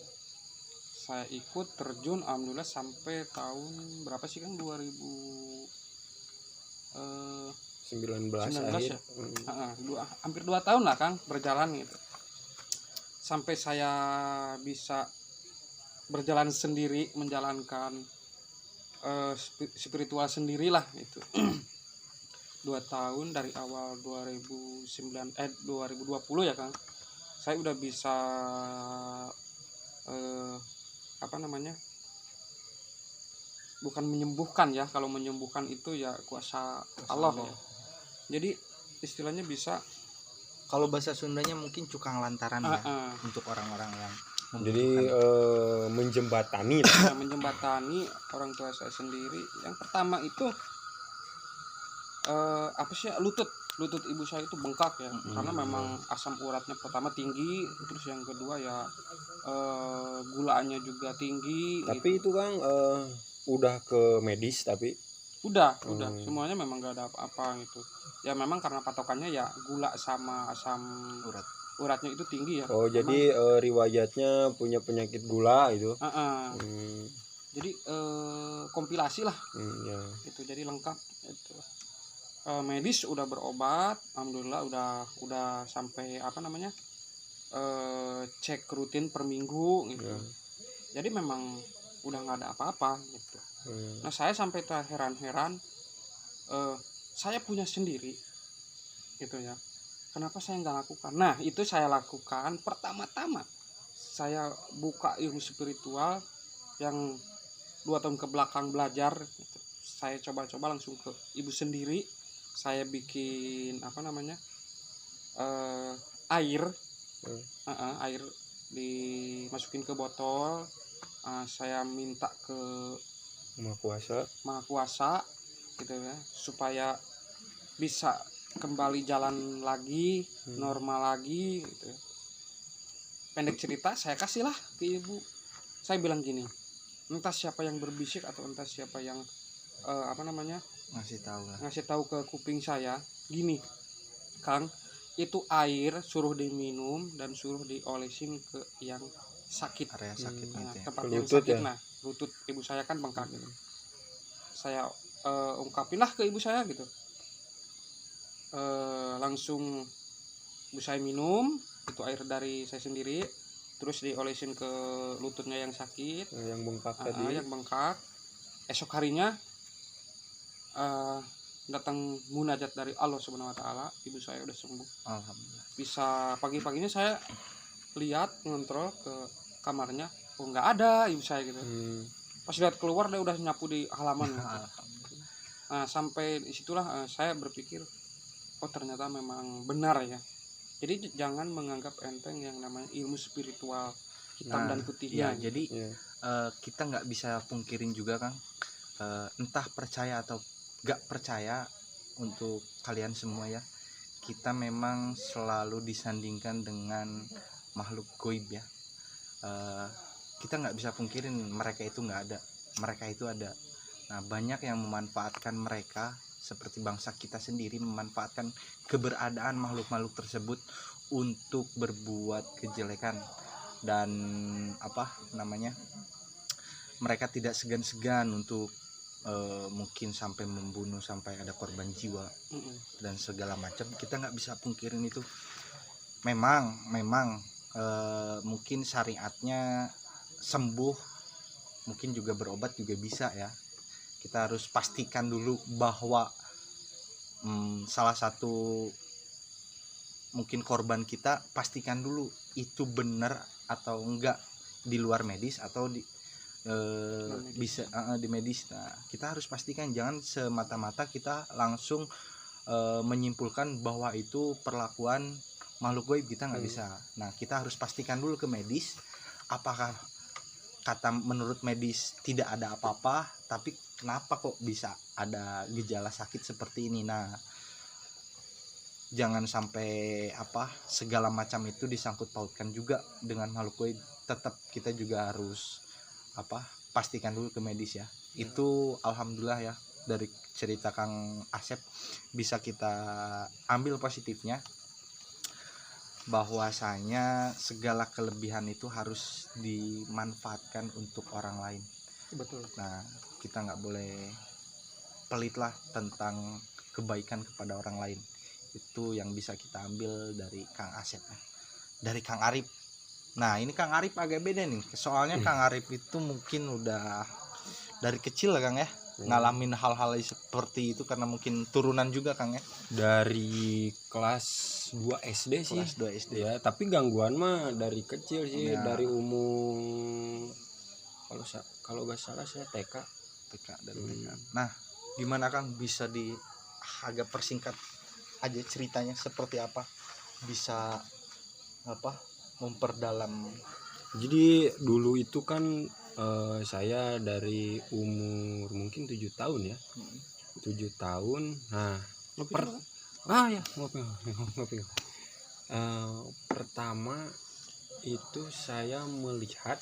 Speaker 3: Saya ikut terjun, alhamdulillah sampai tahun berapa sih Kang,
Speaker 2: 19
Speaker 3: 19
Speaker 2: akhir.
Speaker 3: ya. Hampir 2 tahun lah Kang berjalan gitu, sampai saya bisa berjalan sendiri, menjalankan spiritual sendirilah itu. 2 tahun dari awal 2020 ya Kang, saya udah bisa apa namanya, bukan menyembuhkan ya, kalau menyembuhkan itu ya kuasa Allah ya. Jadi istilahnya bisa
Speaker 1: Kalau bahasa Sundanya mungkin cukang lantaran ya, untuk orang-orang yang
Speaker 2: Jadi
Speaker 1: membutuhkan.
Speaker 2: menjembatani lah.
Speaker 3: ya, menjembatani orang tua saya sendiri. Yang pertama itu apa sih ya, lutut ibu saya itu bengkak ya, karena memang asam uratnya pertama tinggi, terus yang kedua ya gulanya juga tinggi
Speaker 2: Tapi
Speaker 3: gitu.
Speaker 2: itu Kang udah ke medis tapi
Speaker 3: udah semuanya memang gak ada apa-apa gitu ya, memang karena patokannya ya gula sama asam uratnya itu tinggi ya.
Speaker 2: oh jadi riwayatnya punya penyakit gula itu.
Speaker 3: Jadi kompilasi lah
Speaker 2: Ya.
Speaker 3: itu, jadi lengkap itu. Medis udah berobat, alhamdulillah udah sampai apa namanya, cek rutin per minggu gitu. Jadi memang udah nggak ada apa-apa gitu. Nah saya sampai terheran-heran, saya punya sendiri gitu ya, kenapa saya nggak lakukan. Nah itu saya lakukan pertama-tama, saya buka ilmu spiritual yang 2 tahun ke belakang belajar gitu. Saya coba-coba langsung ke ibu sendiri, saya bikin apa namanya, air air dimasukin ke botol, saya minta ke Maha Kuasa gitu ya, supaya bisa kembali jalan lagi, normal lagi gitu. Pendek cerita, saya kasihlah ke ibu. Saya bilang gini, entah siapa yang berbisik atau entah siapa yang apa namanya, ngasih tahu ke kuping saya gini, Kang, itu air suruh diminum dan suruh diolesin ke yang sakit,
Speaker 1: area sakit gitu ya.
Speaker 3: tempat
Speaker 2: Ke
Speaker 3: yang
Speaker 2: lutut
Speaker 3: sakit
Speaker 2: ya?
Speaker 3: Nah lutut ibu saya kan bengkak gitu. Saya ungkapinlah ke ibu saya gitu, langsung ibu saya minum itu air dari saya sendiri, terus diolesin ke lututnya yang sakit,
Speaker 2: yang bengkak tadi.
Speaker 3: yang bengkak. Esok harinya datang munajat dari Allah Subhanahu Wa Taala, ibu saya udah sembuh.
Speaker 1: Alhamdulillah.
Speaker 3: Bisa pagi-paginya saya lihat ngontrol ke kamarnya, oh nggak ada ibu saya gitu. Pas lihat keluar dia udah nyapu di halaman gitu. Nah sampai disitulah saya berpikir, oh ternyata memang benar ya. Jadi jangan menganggap enteng yang namanya ilmu spiritual hitam dan putihnya.
Speaker 1: Ya, jadi kita nggak bisa pungkirin juga Kang, entah percaya atau nggak percaya, untuk kalian semua ya, kita memang selalu disandingkan dengan makhluk goib ya. Kita nggak bisa pungkirin mereka itu nggak ada, mereka itu ada. Nah banyak yang memanfaatkan mereka, seperti bangsa kita sendiri memanfaatkan keberadaan makhluk-makhluk tersebut untuk berbuat kejelekan, dan apa namanya, mereka tidak segan-segan untuk mungkin sampai membunuh, sampai ada korban jiwa dan segala macam. Kita nggak bisa pungkirin itu. Memang mungkin syariatnya sembuh, mungkin juga berobat juga bisa ya. Kita harus pastikan dulu bahwa salah satu mungkin korban kita, pastikan dulu itu benar atau enggak, di luar medis atau di bisa di medis. Nah kita harus pastikan, jangan semata-mata kita langsung menyimpulkan bahwa itu perlakuan makhluk goib, kita nggak bisa. Nah kita harus pastikan dulu ke medis, apakah kata menurut medis tidak ada apa-apa, tapi kenapa kok bisa ada gejala sakit seperti ini. Nah, jangan sampai segala macam itu disangkut pautkan juga dengan makhluk gaib. Tetap kita juga harus pastikan dulu ke medis ya. Itu alhamdulillah ya, dari cerita Kang Asep bisa kita ambil positifnya, bahwasanya segala kelebihan itu harus dimanfaatkan untuk orang lain.
Speaker 3: Betul.
Speaker 1: Nah, kita nggak boleh pelit lah tentang kebaikan kepada orang lain. Itu yang bisa kita ambil dari Kang Asep. Dari Kang Arif. Nah, ini Kang Arif agak beda nih. Soalnya Kang Arif itu mungkin udah dari kecil lah Kang ya, ngalamin hal-hal seperti itu karena mungkin turunan juga Kang ya.
Speaker 2: Dari kelas 2 SD sih.
Speaker 1: Kelas 2 SD.
Speaker 2: Ya, tapi gangguan mah dari kecil sih,
Speaker 1: Ya.
Speaker 2: dari umur kalau nggak salah saya TK.
Speaker 1: dari TK. Nah, gimana Kang, bisa agak persingkat aja ceritanya seperti apa? Bisa memperdalam.
Speaker 2: Jadi dulu itu kan saya dari umur mungkin 7 tahun ya. 7 tahun. Nah, ngopi. Pertama itu saya melihat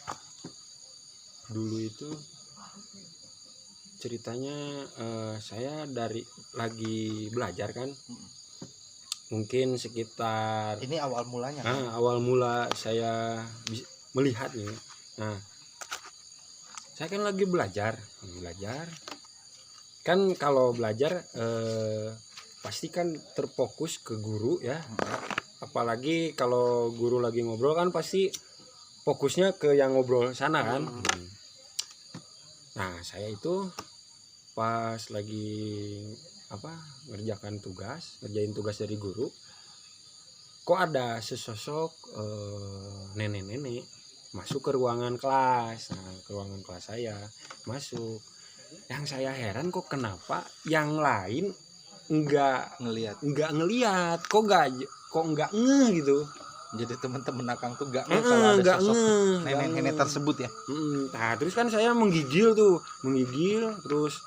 Speaker 2: dulu itu ceritanya, saya lagi belajar kan, mungkin sekitar
Speaker 1: Ini awal mulanya.
Speaker 2: awal mula saya melihat nih. Nah, saya kan lagi belajar kan. Kalau belajar pasti kan terfokus ke guru ya, apalagi kalau guru lagi ngobrol kan pasti fokusnya ke yang ngobrol sana kan. Nah, saya itu pas lagi ngerjain tugas dari guru, kok ada sesosok nenek-nenek masuk ke ruangan kelas. Nah, ke ruangan kelas saya masuk. Yang saya heran, kok kenapa yang lain enggak ngelihat, kok enggak ngeh gitu.
Speaker 1: Jadi teman-teman Akang tuh gak ngeh kalau ada sosok nenek-nenek tersebut ya.
Speaker 2: Nah, terus kan saya menggigil terus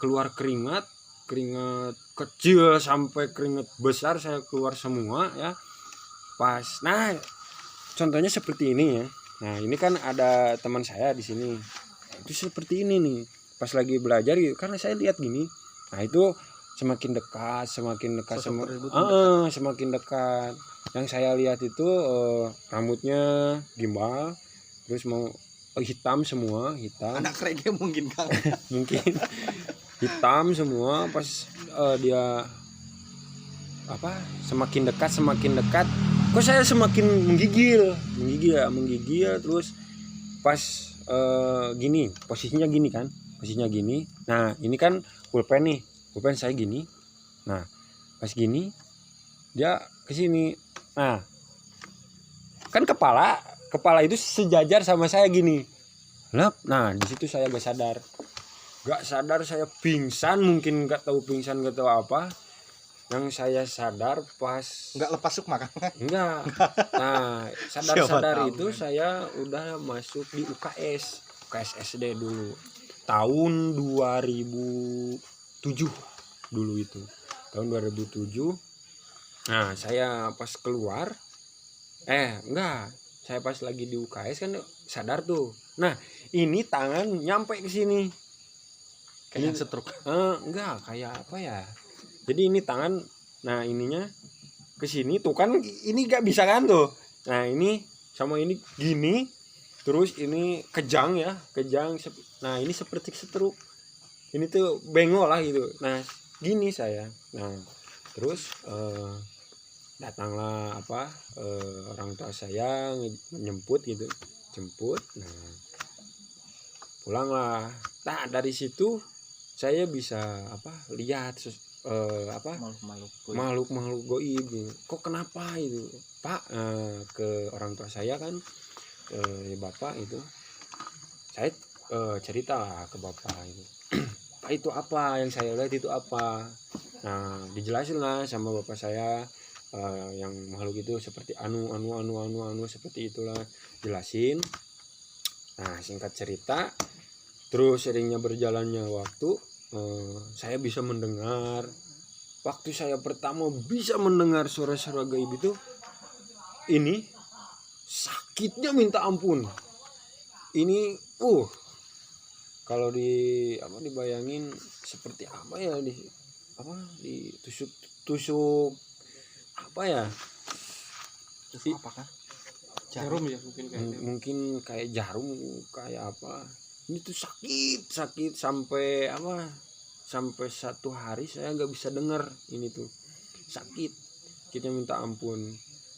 Speaker 2: keluar keringat kecil sampai keringat besar saya keluar semua ya. Nah, contohnya seperti ini ya. Nah, ini kan ada teman saya di sini. Itu seperti ini nih. Pas lagi belajar gitu, karena saya lihat gini. Nah, itu semakin dekat semakin dekat. Yang saya lihat itu rambutnya gimbal, terus mau hitam semua,
Speaker 1: Anak reggae mungkin Kang.
Speaker 2: mungkin hitam semua. Pas dia semakin dekat, kok saya semakin menggigil terus. Pas gini, posisinya gini. Nah, ini kan pulpen saya gini. Nah, pas gini dia ke sini. Nah, kan kepala itu sejajar sama saya gini. Nah, di situ saya gak sadar saya pingsan, mungkin gak tahu apa. Yang saya sadar pas
Speaker 1: Nggak lepas sukma Kang.
Speaker 2: enggak. Nah, sadar itu saya udah masuk di UKS SD dulu. Tahun 2007 dulu itu. Tahun 2007. Nah, saya pas keluar saya pas lagi di UKS kan sadar tuh. Nah, ini tangan nyampe ke sini.
Speaker 1: Kayak setruk.
Speaker 2: Enggak, kayak apa ya? Jadi ini tangan, nah ininya ke sini tuh kan, ini gak bisa kan tuh. Nah, ini sama ini gini, terus ini kejang. Nah, ini seperti setruk. Ini tuh bengol lah gitu. Nah, gini saya. Nah, terus datanglah orang tua saya menjemput gitu, Nah, pulanglah. Nah, dari situ saya bisa lihat makhluk goib gitu. Kok kenapa itu Pak? Ke orang tua saya kan, bapak itu saya cerita lah ke bapak itu. Pak, itu apa yang saya lihat itu apa? Nah, dijelasin lah sama bapak saya. yang makhluk itu seperti anu seperti itulah, jelasin. Nah singkat cerita, terus seringnya berjalannya waktu, saya bisa mendengar. Waktu saya pertama bisa mendengar suara-suara gaib itu, ini sakitnya minta ampun. Ini kalau dibayangin seperti apa ya, ditusuk apa ya?
Speaker 1: Terus apakah
Speaker 3: Jarum ya mungkin kayaknya.
Speaker 2: Mungkin kayak jarum, kayak apa? Ini tuh sakit sampai sampai 1 hari saya nggak bisa dengar. Ini tuh sakit, kita minta ampun.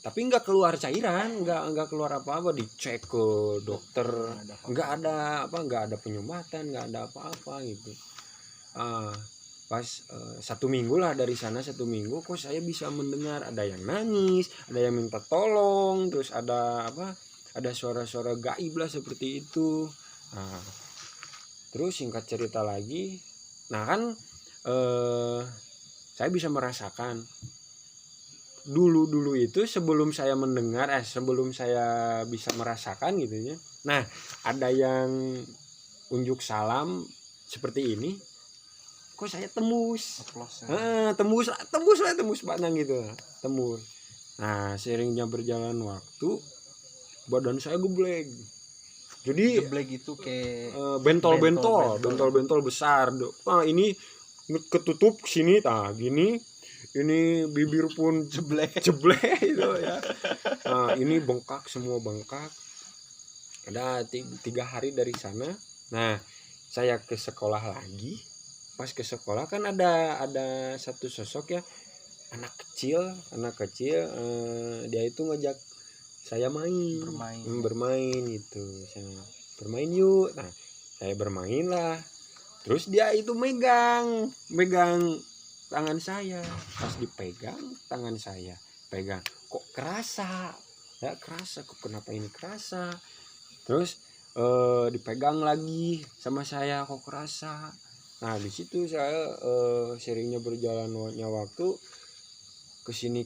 Speaker 2: Tapi nggak keluar cairan, nggak keluar apa-apa. Dicek ke dokter, nggak ada penyumbatan, nggak ada apa-apa gitu. Pas 1 minggu lah dari sana, 1 minggu kok saya bisa mendengar ada yang nangis, ada yang minta tolong, terus ada suara-suara gaib lah seperti itu. Terus singkat cerita lagi, nah kan saya bisa merasakan dulu itu sebelum saya mendengar, sebelum saya bisa merasakan gitu ya. Nah ada yang unjuk salam seperti ini, kok saya tembus pandang gitu, tembus. Nah seiringnya berjalan waktu, badan saya geblek. Jadi
Speaker 1: geblek itu kayak
Speaker 2: bentol besar. Ini ketutup sini, gini. Ini bibir pun jeblek itu ya. Ini semua bengkak. Ada 3 hari dari sana. Nah saya ke sekolah lagi. Pas ke sekolah kan ada satu sosok ya, anak kecil, dia itu ngajak saya bermain gitu. Saya bermain yuk. Nah saya bermain lah. Terus dia itu megang tangan saya. Pas dipegang tangan saya, kok kerasa kok, kenapa ini kerasa. Terus dipegang lagi sama saya, kok kerasa. Nah di situ saya seringnya berjalannya waktu kesini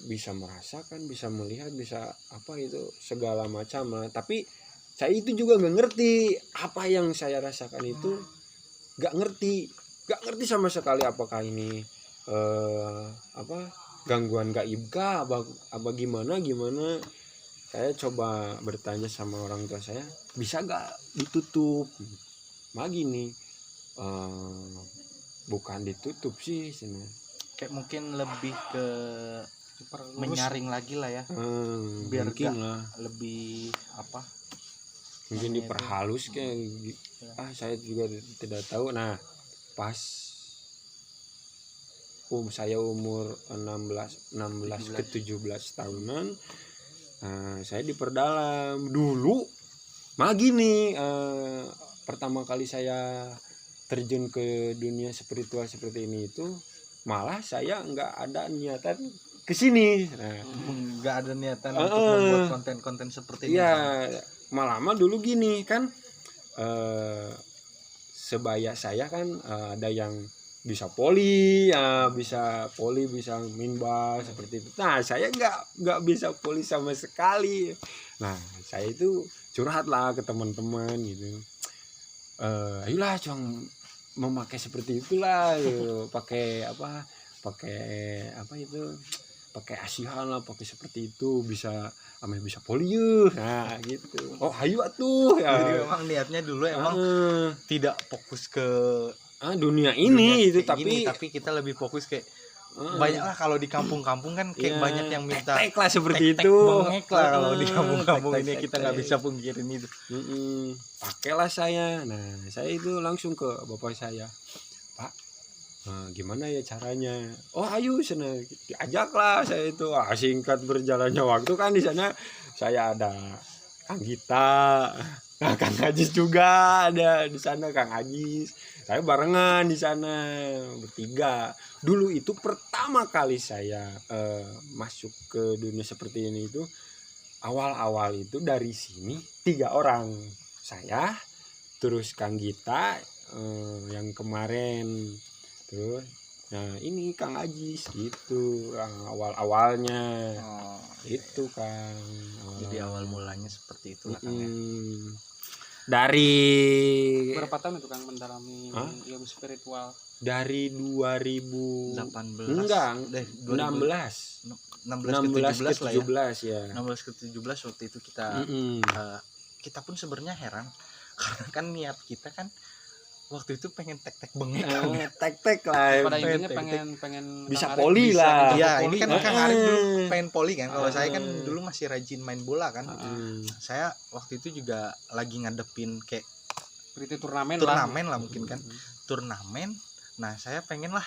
Speaker 2: bisa merasakan, bisa melihat, bisa segala macam lah. Tapi saya itu juga nggak ngerti apa yang saya rasakan itu, nggak ngerti sama sekali apakah ini gangguan gaib kah, apa gimana. Saya coba bertanya sama orang tua saya, bisa nggak ditutup? Gini, bukan ditutup sih sebenarnya,
Speaker 1: kayak mungkin lebih ke menyaring lagi lah ya, biar
Speaker 2: mungkin lah
Speaker 1: lebih
Speaker 2: mungkin diperhalus kayak saya juga tidak tahu. Nah pas saya umur 16 ke 17 tahunan, saya diperdalam dulu. Gini, pertama kali saya terjun ke dunia spiritual seperti ini itu, malah saya nggak ada niatan kesini.
Speaker 1: Nggak ada niatan untuk membuat konten-konten seperti ini.
Speaker 2: Iya, malah dulu gini kan, sebaya saya kan ada yang bisa poli, bisa minbal seperti itu. Nah saya nggak bisa poli sama sekali. Nah saya itu curhat lah ke teman-teman gitu. Ayolah cong memakai seperti itulah, pakai pakai asihan lah, pakai seperti itu bisa poli. Nah gitu. Oh ayo atuh ya.
Speaker 1: Jadi memang niatnya dulu tidak fokus ke
Speaker 2: dunia ini itu,
Speaker 1: tapi kita lebih fokus kayak banyak lah kalau di kampung-kampung kan kayak banyak yang minta
Speaker 2: tek lah seperti itu.
Speaker 1: Bengek lah kalau di kampung-kampung ini kita nggak bisa pungkirin itu.
Speaker 2: Pakailah saya. Nah saya itu langsung ke bapak saya, Pak, gimana ya caranya? Oh ayo sana, diajaklah saya itu. Singkat berjalannya waktu kan di sana saya ada Kang Gita, Kang Ajis juga ada di sana, Kang Ajis. Saya barengan di sana bertiga. Dulu itu pertama kali saya masuk ke dunia seperti ini itu, awal-awal itu dari sini 3 orang. Saya, terus Kang Gita yang kemarin, terus Nah ini Kang Ajis gitu awal-awalnya
Speaker 1: Oh,
Speaker 2: itu Kang.
Speaker 1: jadi awal mulanya seperti itulah Kang ya.
Speaker 2: Dari
Speaker 3: Berapa tahun itu Kang mendalami
Speaker 2: Hah?
Speaker 3: ilmu spiritual?
Speaker 2: dari 2000
Speaker 1: 18
Speaker 2: enggak
Speaker 1: deh
Speaker 2: 16
Speaker 1: 16 ke 17 lah ya.
Speaker 2: 17 ya.
Speaker 1: 16 ke 17 waktu itu kita pun sebenarnya heran karena kan niat kita kan waktu itu pengen tek-tek bengek Kang.
Speaker 2: Tek-tek lah.
Speaker 3: Pada intinya
Speaker 1: pengen-
Speaker 3: pengen
Speaker 2: bisa
Speaker 3: Kang Arif
Speaker 2: poli
Speaker 3: bisa
Speaker 2: lah.
Speaker 3: menjaga
Speaker 1: Iya,
Speaker 3: poli
Speaker 1: ini kan
Speaker 3: lah.
Speaker 1: Kang Arif dulu pengen poli kan. Kalau saya kan
Speaker 2: Ah.
Speaker 1: dulu masih rajin main bola kan.
Speaker 2: Hmm.
Speaker 1: Saya waktu itu juga lagi ngadepin kayak
Speaker 3: Seperti turnamen
Speaker 1: lah mungkin kan. Turnamen. Nah, saya pengen lah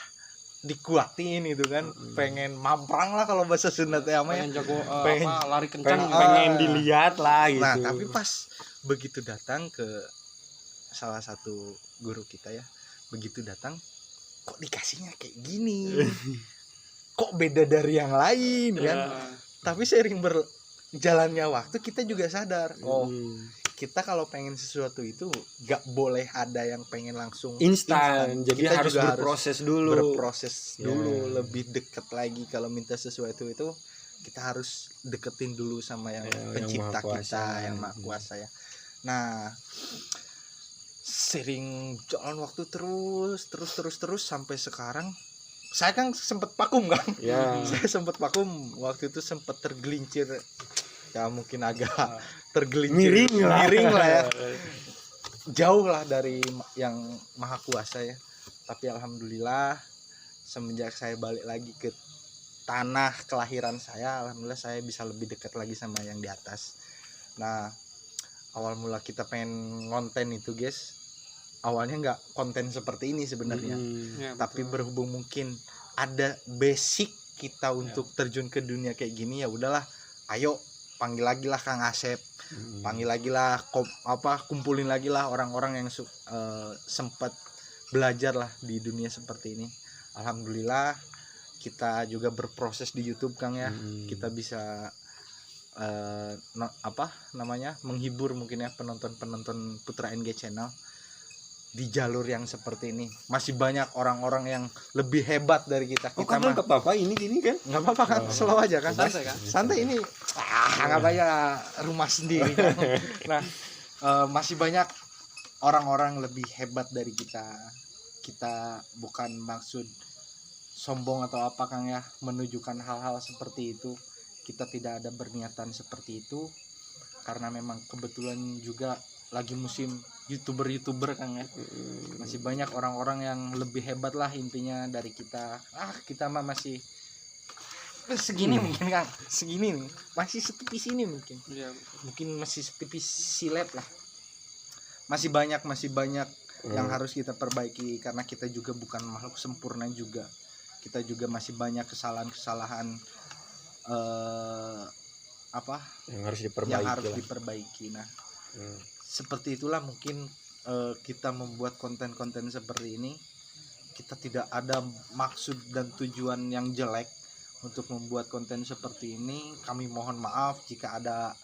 Speaker 1: dikuatin itu kan. Pengen mamprang lah kalau bahasa Sunda teh ama ya.
Speaker 3: pengen jago
Speaker 1: Pengen-
Speaker 3: lari kencang
Speaker 2: pengen,
Speaker 3: gitu.
Speaker 2: pengen dilihat lah gitu.
Speaker 1: Nah, tapi pas begitu datang ke salah satu guru kita ya, begitu datang kok dikasihnya kayak gini, kok beda dari yang lain kan. Tapi seiring berjalannya waktu kita juga sadar, oh kita kalau pengen sesuatu itu gak boleh ada yang pengen langsung
Speaker 2: instan. Jadi
Speaker 1: Kita
Speaker 2: harus
Speaker 1: juga
Speaker 2: berproses dulu.
Speaker 1: berproses
Speaker 2: Ya.
Speaker 1: dulu, lebih deket lagi. Kalau minta sesuatu itu kita harus deketin dulu sama yang
Speaker 2: Ya, yang
Speaker 1: pencipta
Speaker 2: Maha Kuasa.
Speaker 1: kita, yang Maha Kuasa ya. Nah, sering jalan waktu terus sampai sekarang. Saya kan sempat vakum kan.
Speaker 2: Ya.
Speaker 1: Saya sempat vakum waktu itu, sempat tergelincir. Ya mungkin agak tergelincir, miring lah ya. Jauh lah dari yang Maha Kuasa ya. Tapi alhamdulillah semenjak saya balik lagi ke tanah kelahiran saya, alhamdulillah saya bisa lebih dekat lagi sama yang di atas. Nah, awal mula kita pengen konten itu guys, awalnya nggak konten seperti ini sebenarnya.
Speaker 3: Ya,
Speaker 1: Tapi
Speaker 3: betul.
Speaker 1: berhubung mungkin ada basic kita untuk terjun ke dunia kayak gini, ya udahlah, ayo panggil lagi lah Kang Asep, panggil lagi lah kumpulin lagi lah orang-orang yang sempat belajar lah di dunia seperti ini. Alhamdulillah kita juga berproses di YouTube Kang ya. Kita bisa menghibur mungkin ya penonton Putra NG Channel di jalur yang seperti ini. Masih banyak orang-orang yang lebih hebat dari kita.
Speaker 2: Oh,
Speaker 1: Kita
Speaker 2: kan nggak apa-apa ini gini kan?
Speaker 1: nggak apa-apa kan, slow aja kan.
Speaker 3: Santai kan?
Speaker 1: Santai ini. Nggak banyak rumah sendiri kan. Nah, masih banyak orang-orang lebih hebat dari kita. Kita bukan maksud sombong atau apa Kang ya, menunjukkan hal-hal seperti itu. Kita tidak ada berniatan seperti itu karena memang kebetulan juga lagi musim YouTuber Kang ya. Masih banyak orang-orang yang lebih hebat lah intinya dari kita. Kita mah masih segini mungkin Kang, segini nih, masih setipis ini mungkin.
Speaker 3: Iya.
Speaker 1: Mungkin masih setipis silet lah. Masih banyak yang harus kita perbaiki karena kita juga bukan makhluk sempurna juga. Kita juga masih banyak kesalahan-kesalahan
Speaker 2: yang harus diperbaiki.
Speaker 1: yang harus diperbaiki. Nah, seperti itulah mungkin kita membuat konten-konten seperti ini. Kita tidak ada maksud dan tujuan yang jelek untuk membuat konten seperti ini. Kami mohon maaf jika ada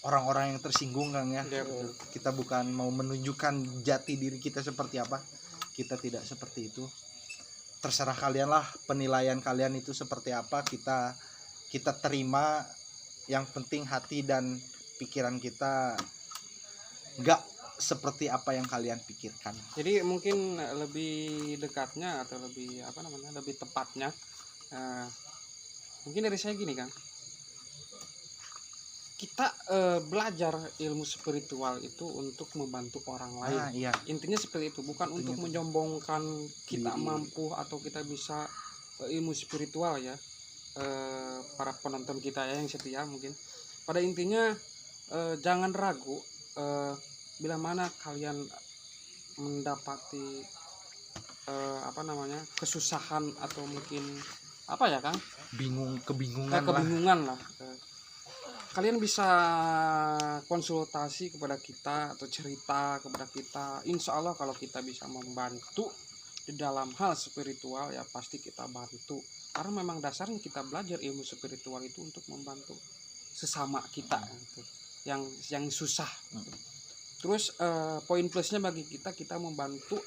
Speaker 1: orang-orang yang tersinggung Kang ya.
Speaker 3: Iya, betul.
Speaker 1: Kita bukan mau menunjukkan jati diri kita seperti apa. Kita tidak seperti itu. Terserah kalian lah, penilaian kalian itu seperti apa, kita terima. Yang penting hati dan pikiran kita nggak seperti apa yang kalian pikirkan.
Speaker 3: Jadi mungkin lebih dekatnya atau lebih lebih tepatnya mungkin dari saya gini Kang, kita belajar ilmu spiritual itu untuk membantu orang lain.
Speaker 1: Iya.
Speaker 3: Intinya seperti itu, bukan untuk menyombongkan kita mampu atau kita bisa ilmu spiritual ya. Para penonton kita ya yang setia, mungkin pada intinya jangan ragu bila mana kalian mendapati kesusahan atau mungkin kebingungan lah, kalian bisa konsultasi kepada kita atau cerita kepada kita. Insya Allah kalau kita bisa membantu di dalam hal spiritual ya pasti kita bantu, karena memang dasarnya kita belajar ilmu spiritual itu untuk membantu sesama kita gitu, yang susah. Terus poin plusnya bagi kita membantu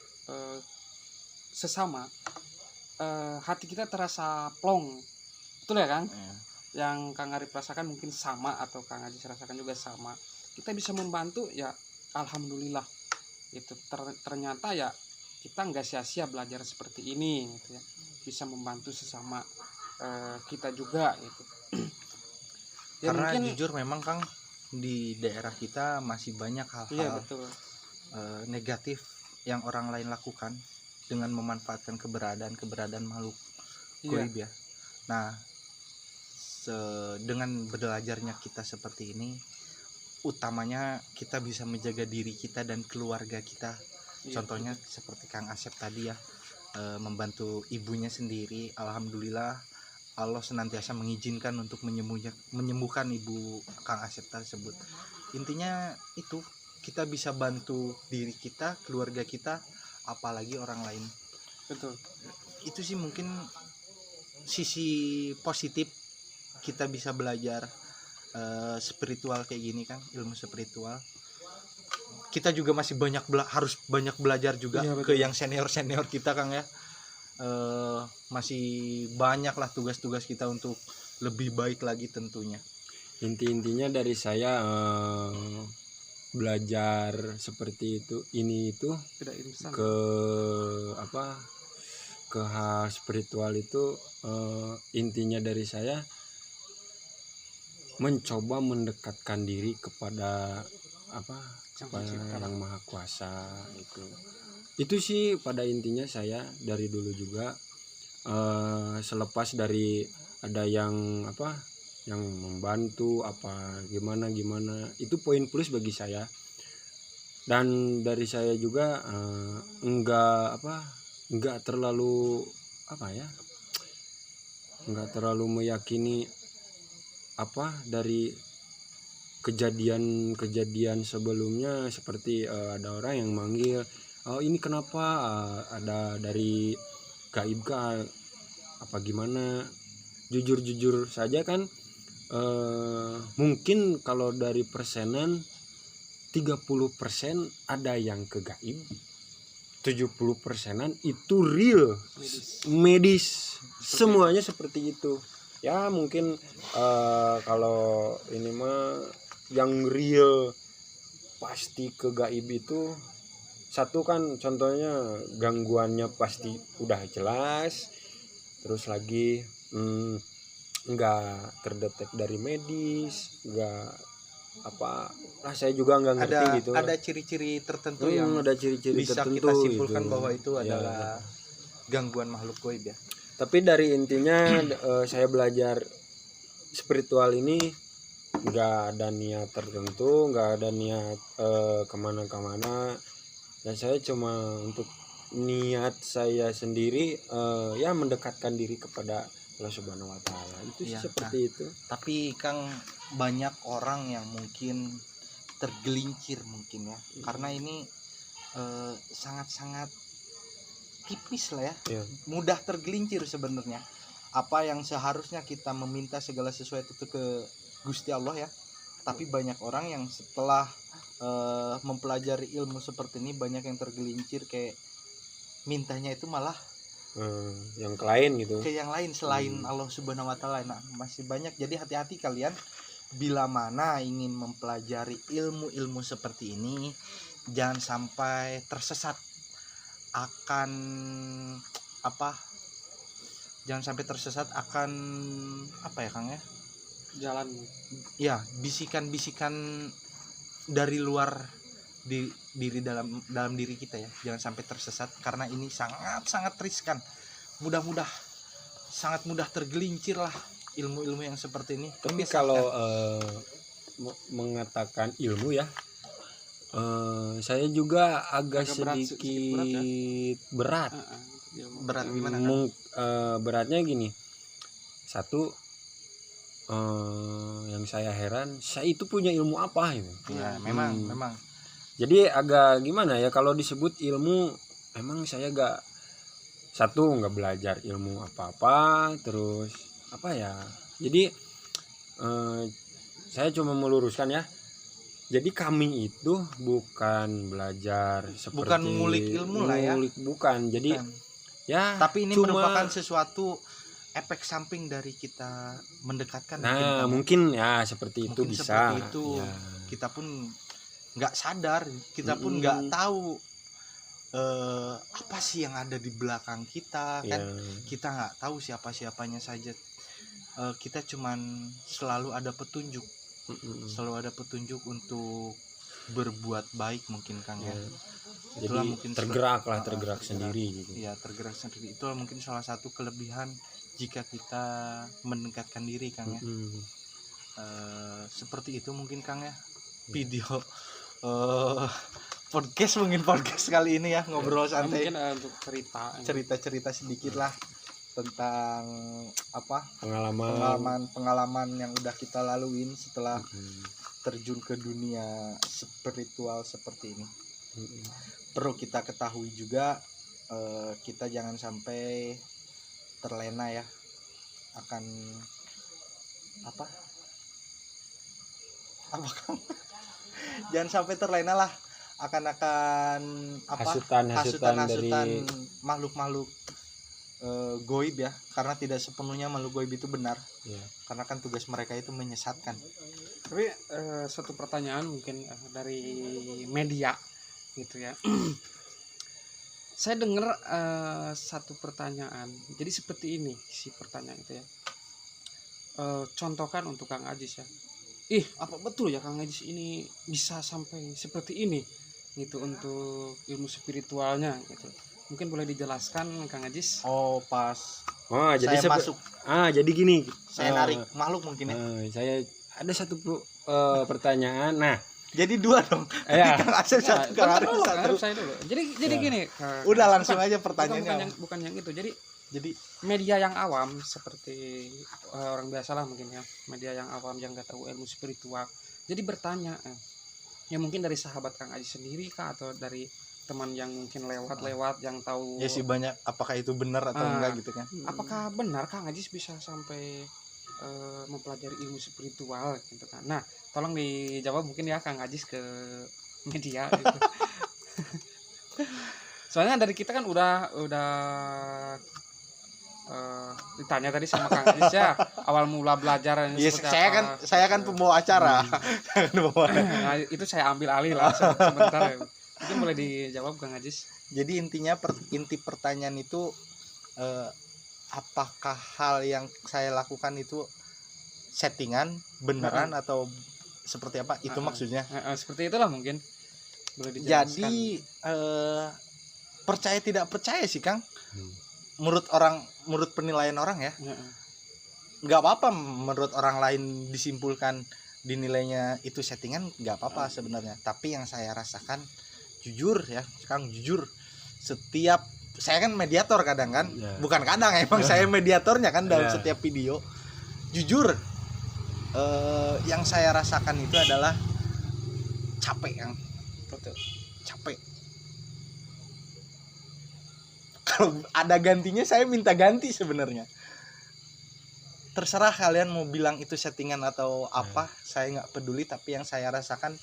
Speaker 3: sesama hati kita terasa plong, betul ya Kang?
Speaker 1: Ya.
Speaker 3: Yang Kang Arif rasakan mungkin sama, atau Kang Ajis rasakan juga sama. Kita bisa membantu ya, alhamdulillah. Itu ternyata ya kita nggak sia-sia belajar seperti ini gitu ya, bisa membantu sesama kita juga gitu. Ya,
Speaker 1: Karena
Speaker 3: mungkin,
Speaker 1: jujur memang Kang, di daerah kita masih banyak
Speaker 3: iya
Speaker 1: hal-hal
Speaker 3: betul.
Speaker 1: negatif yang orang lain lakukan dengan memanfaatkan keberadaan makhluk
Speaker 3: Iya,
Speaker 1: goib ya. Nah, dengan belajarnya kita seperti ini, utamanya kita bisa menjaga diri kita dan keluarga kita.
Speaker 3: iya,
Speaker 1: Contohnya seperti Kang Asep tadi ya, membantu ibunya sendiri. Alhamdulillah Allah senantiasa mengizinkan untuk menyembuhkan ibu Kang Asep tersebut. Intinya itu, kita bisa bantu diri kita, keluarga kita, apalagi orang lain.
Speaker 3: betul.
Speaker 1: Itu sih mungkin sisi positif kita bisa belajar spiritual kayak gini Kang, ilmu spiritual. Kita juga masih harus banyak belajar juga,
Speaker 3: Iya,
Speaker 1: ke
Speaker 3: betul.
Speaker 1: yang senior kita Kang ya. Masih banyak lah tugas-tugas kita untuk lebih baik lagi tentunya.
Speaker 2: Intinya dari saya belajar seperti itu
Speaker 3: Tidak instan.
Speaker 2: ke ke hal spiritual itu, intinya dari saya mencoba mendekatkan diri kepada kepada yang maha kuasa. Itu sih pada intinya saya dari dulu juga, selepas dari ada yang yang membantu gimana itu poin plus bagi saya. Dan dari saya juga enggak terlalu enggak terlalu meyakini dari kejadian sebelumnya, seperti ada orang yang manggil, oh ini kenapa, ada dari gaib kah apa gimana. Jujur saja kan, mungkin kalau dari persenan 30% ada yang ke gaib, 70%-an itu real medis. Semuanya seperti itu ya. Mungkin kalau ini mah yang real pasti ke gaib itu satu kan, contohnya gangguannya pasti udah jelas, terus lagi nggak terdetek dari medis, nggak saya juga nggak ngerti gitu.
Speaker 1: Ada ciri-ciri tertentu yang
Speaker 2: ada ciri-ciri
Speaker 1: bisa
Speaker 2: tertentu
Speaker 1: kita simpulkan
Speaker 2: gitu,
Speaker 1: bahwa itu
Speaker 2: ya.
Speaker 1: adalah gangguan makhluk goib ya.
Speaker 2: Tapi dari intinya saya belajar spiritual ini nggak ada niat tertentu, nggak ada niat kemana-kemana, dan saya cuma untuk niat saya sendiri, ya mendekatkan diri kepada Allah Subhanahu Wa Taala. Itu
Speaker 1: Ya,
Speaker 2: seperti itu.
Speaker 1: Tapi Kang, banyak orang yang mungkin tergelincir mungkin ya, karena ini sangat-sangat tipis lah ya, mudah tergelincir sebenarnya. Apa yang seharusnya kita meminta segala sesuatu itu ke Gusti Allah ya, tapi banyak orang yang setelah mempelajari ilmu seperti ini, banyak yang tergelincir, kayak mintanya itu malah
Speaker 2: yang lain gitu,
Speaker 1: ke yang lain selain Allah Subhanahu Wa Taala. Nah, masih banyak. Jadi hati-hati kalian bila mana ingin mempelajari ilmu-ilmu seperti ini, jangan sampai tersesat akan ya Kang ya,
Speaker 3: Jalan
Speaker 1: ya, bisikan-bisikan dari luar dalam diri kita ya. Jangan sampai tersesat, karena ini sangat riskan. Sangat mudah tergelincir lah ilmu-ilmu yang seperti ini.
Speaker 2: Tapi kalau mengatakan ilmu ya, saya juga agak sedikit berat.
Speaker 1: Berat gimana kan?
Speaker 2: Beratnya gini, satu, yang saya heran, saya itu punya ilmu apa gitu.
Speaker 1: Ya, memang.
Speaker 2: Jadi agak gimana ya kalau disebut ilmu, emang saya nggak belajar ilmu apa-apa, terus jadi saya cuma meluruskan ya. Jadi kami itu bukan belajar seperti
Speaker 1: bukan ngulik ilmu lah ya.
Speaker 2: Bukan. Jadi Ya,
Speaker 1: Tapi ini
Speaker 2: cuma-
Speaker 1: merupakan sesuatu efek samping dari kita mendekatkan.
Speaker 2: Nah, mungkin ya seperti itu
Speaker 1: Mungkin
Speaker 2: bisa.
Speaker 1: seperti itu.
Speaker 2: Ya.
Speaker 1: Kita pun nggak sadar, kita pun
Speaker 2: Mm-mm.
Speaker 1: nggak tahu apa sih yang ada di belakang kita kan.
Speaker 2: Ya.
Speaker 1: Kita nggak tahu siapa-siapanya saja. Kita cuman selalu ada petunjuk,
Speaker 2: Mm-mm.
Speaker 1: selalu ada petunjuk untuk berbuat baik mungkin Kang ya.
Speaker 2: Ya.
Speaker 1: Itulah
Speaker 2: Jadi
Speaker 1: mungkin
Speaker 2: tergerak
Speaker 1: tergerak
Speaker 2: tergerak sendiri gitu.
Speaker 1: Iya, tergerak sendiri. Itulah mungkin salah satu kelebihan jika kita mendekatkan diri Kang ya.
Speaker 2: Mm-mm.
Speaker 1: Seperti itu mungkin Kang ya. Video podcast kali ini ya, ngobrol
Speaker 3: Ya,
Speaker 1: santai,
Speaker 3: mungkin untuk
Speaker 1: cerita-cerita sedikit lah tentang apa
Speaker 2: Pengalaman.
Speaker 1: pengalaman yang udah kita laluin setelah
Speaker 2: Mm-mm.
Speaker 1: terjun ke dunia spiritual seperti ini.
Speaker 2: Mm-mm.
Speaker 1: Perlu kita ketahui juga, kita jangan sampai terlena ya akan apa Kang? Jangan sampai terlena lah akan apa
Speaker 2: Hasutan dari
Speaker 1: makhluk-makhluk goib ya, karena tidak sepenuhnya makhluk goib itu benar,
Speaker 2: ya.
Speaker 1: karena kan tugas mereka itu menyesatkan.
Speaker 3: Tapi satu pertanyaan mungkin dari media gitu ya. Saya dengar satu pertanyaan. Jadi seperti ini si pertanyaan itu ya. Contohkan untuk Kang Ajis ya. Apa betul ya Kang Ajis ini bisa sampai seperti ini gitu untuk ilmu spiritualnya gitu. Mungkin boleh dijelaskan Kang Ajis?
Speaker 1: Pas
Speaker 2: jadi
Speaker 1: saya masuk,
Speaker 2: jadi gini.
Speaker 1: saya narik makhluk mungkin ya.
Speaker 2: Saya ada satu pertanyaan. Nah,
Speaker 1: Jadi dua dong.
Speaker 2: ya.
Speaker 1: Kang Asep satu, Kang Arif satu.
Speaker 3: Harus saya dulu. Jadi
Speaker 2: Ya.
Speaker 3: gini.
Speaker 1: Udah langsung aja
Speaker 3: bukan
Speaker 1: pertanyaannya.
Speaker 3: bukan yang itu.
Speaker 1: Jadi
Speaker 3: Media yang awam seperti orang biasa lah mungkin ya, media yang awam yang nggak tahu ilmu spiritual, jadi bertanya ya mungkin dari sahabat Kang Aji sendiri kah, atau dari teman yang mungkin lewat yang tahu
Speaker 1: ya sih banyak, apakah itu benar atau enggak gitu kan.
Speaker 3: apakah benar Kang Aji bisa sampai mempelajari ilmu spiritual gitu kan. Nah, tolong dijawab mungkin ya Kang Aji ke media gitu. Soalnya dari kita kan udah ditanya tadi sama Kang Ajis ya, awal mula belajar
Speaker 1: Yes, saya kan pembawa acara.
Speaker 3: Nah, itu saya ambil alih lah sebentar ya. Mungkin boleh dijawab Kang Ajis.
Speaker 1: Jadi intinya inti pertanyaan itu, apakah hal yang saya lakukan itu settingan beneran atau seperti apa itu maksudnya.
Speaker 3: Seperti itulah mungkin boleh dijelaskan.
Speaker 1: Jadi percaya tidak percaya sih Kang, menurut penilaian orang ya, nggak apa-apa. Menurut orang lain disimpulkan dinilainya itu settingan, nggak apa-apa sebenarnya. Tapi yang saya rasakan, jujur ya Kang, jujur, setiap saya kan mediator kadang kan, bukan kadang, emang saya mediatornya kan dalam setiap video. Jujur, yang saya rasakan itu adalah capek Kang, capek. Kalau ada gantinya saya minta ganti sebenarnya. Terserah kalian mau bilang itu settingan atau apa, saya nggak peduli. Tapi yang saya rasakan,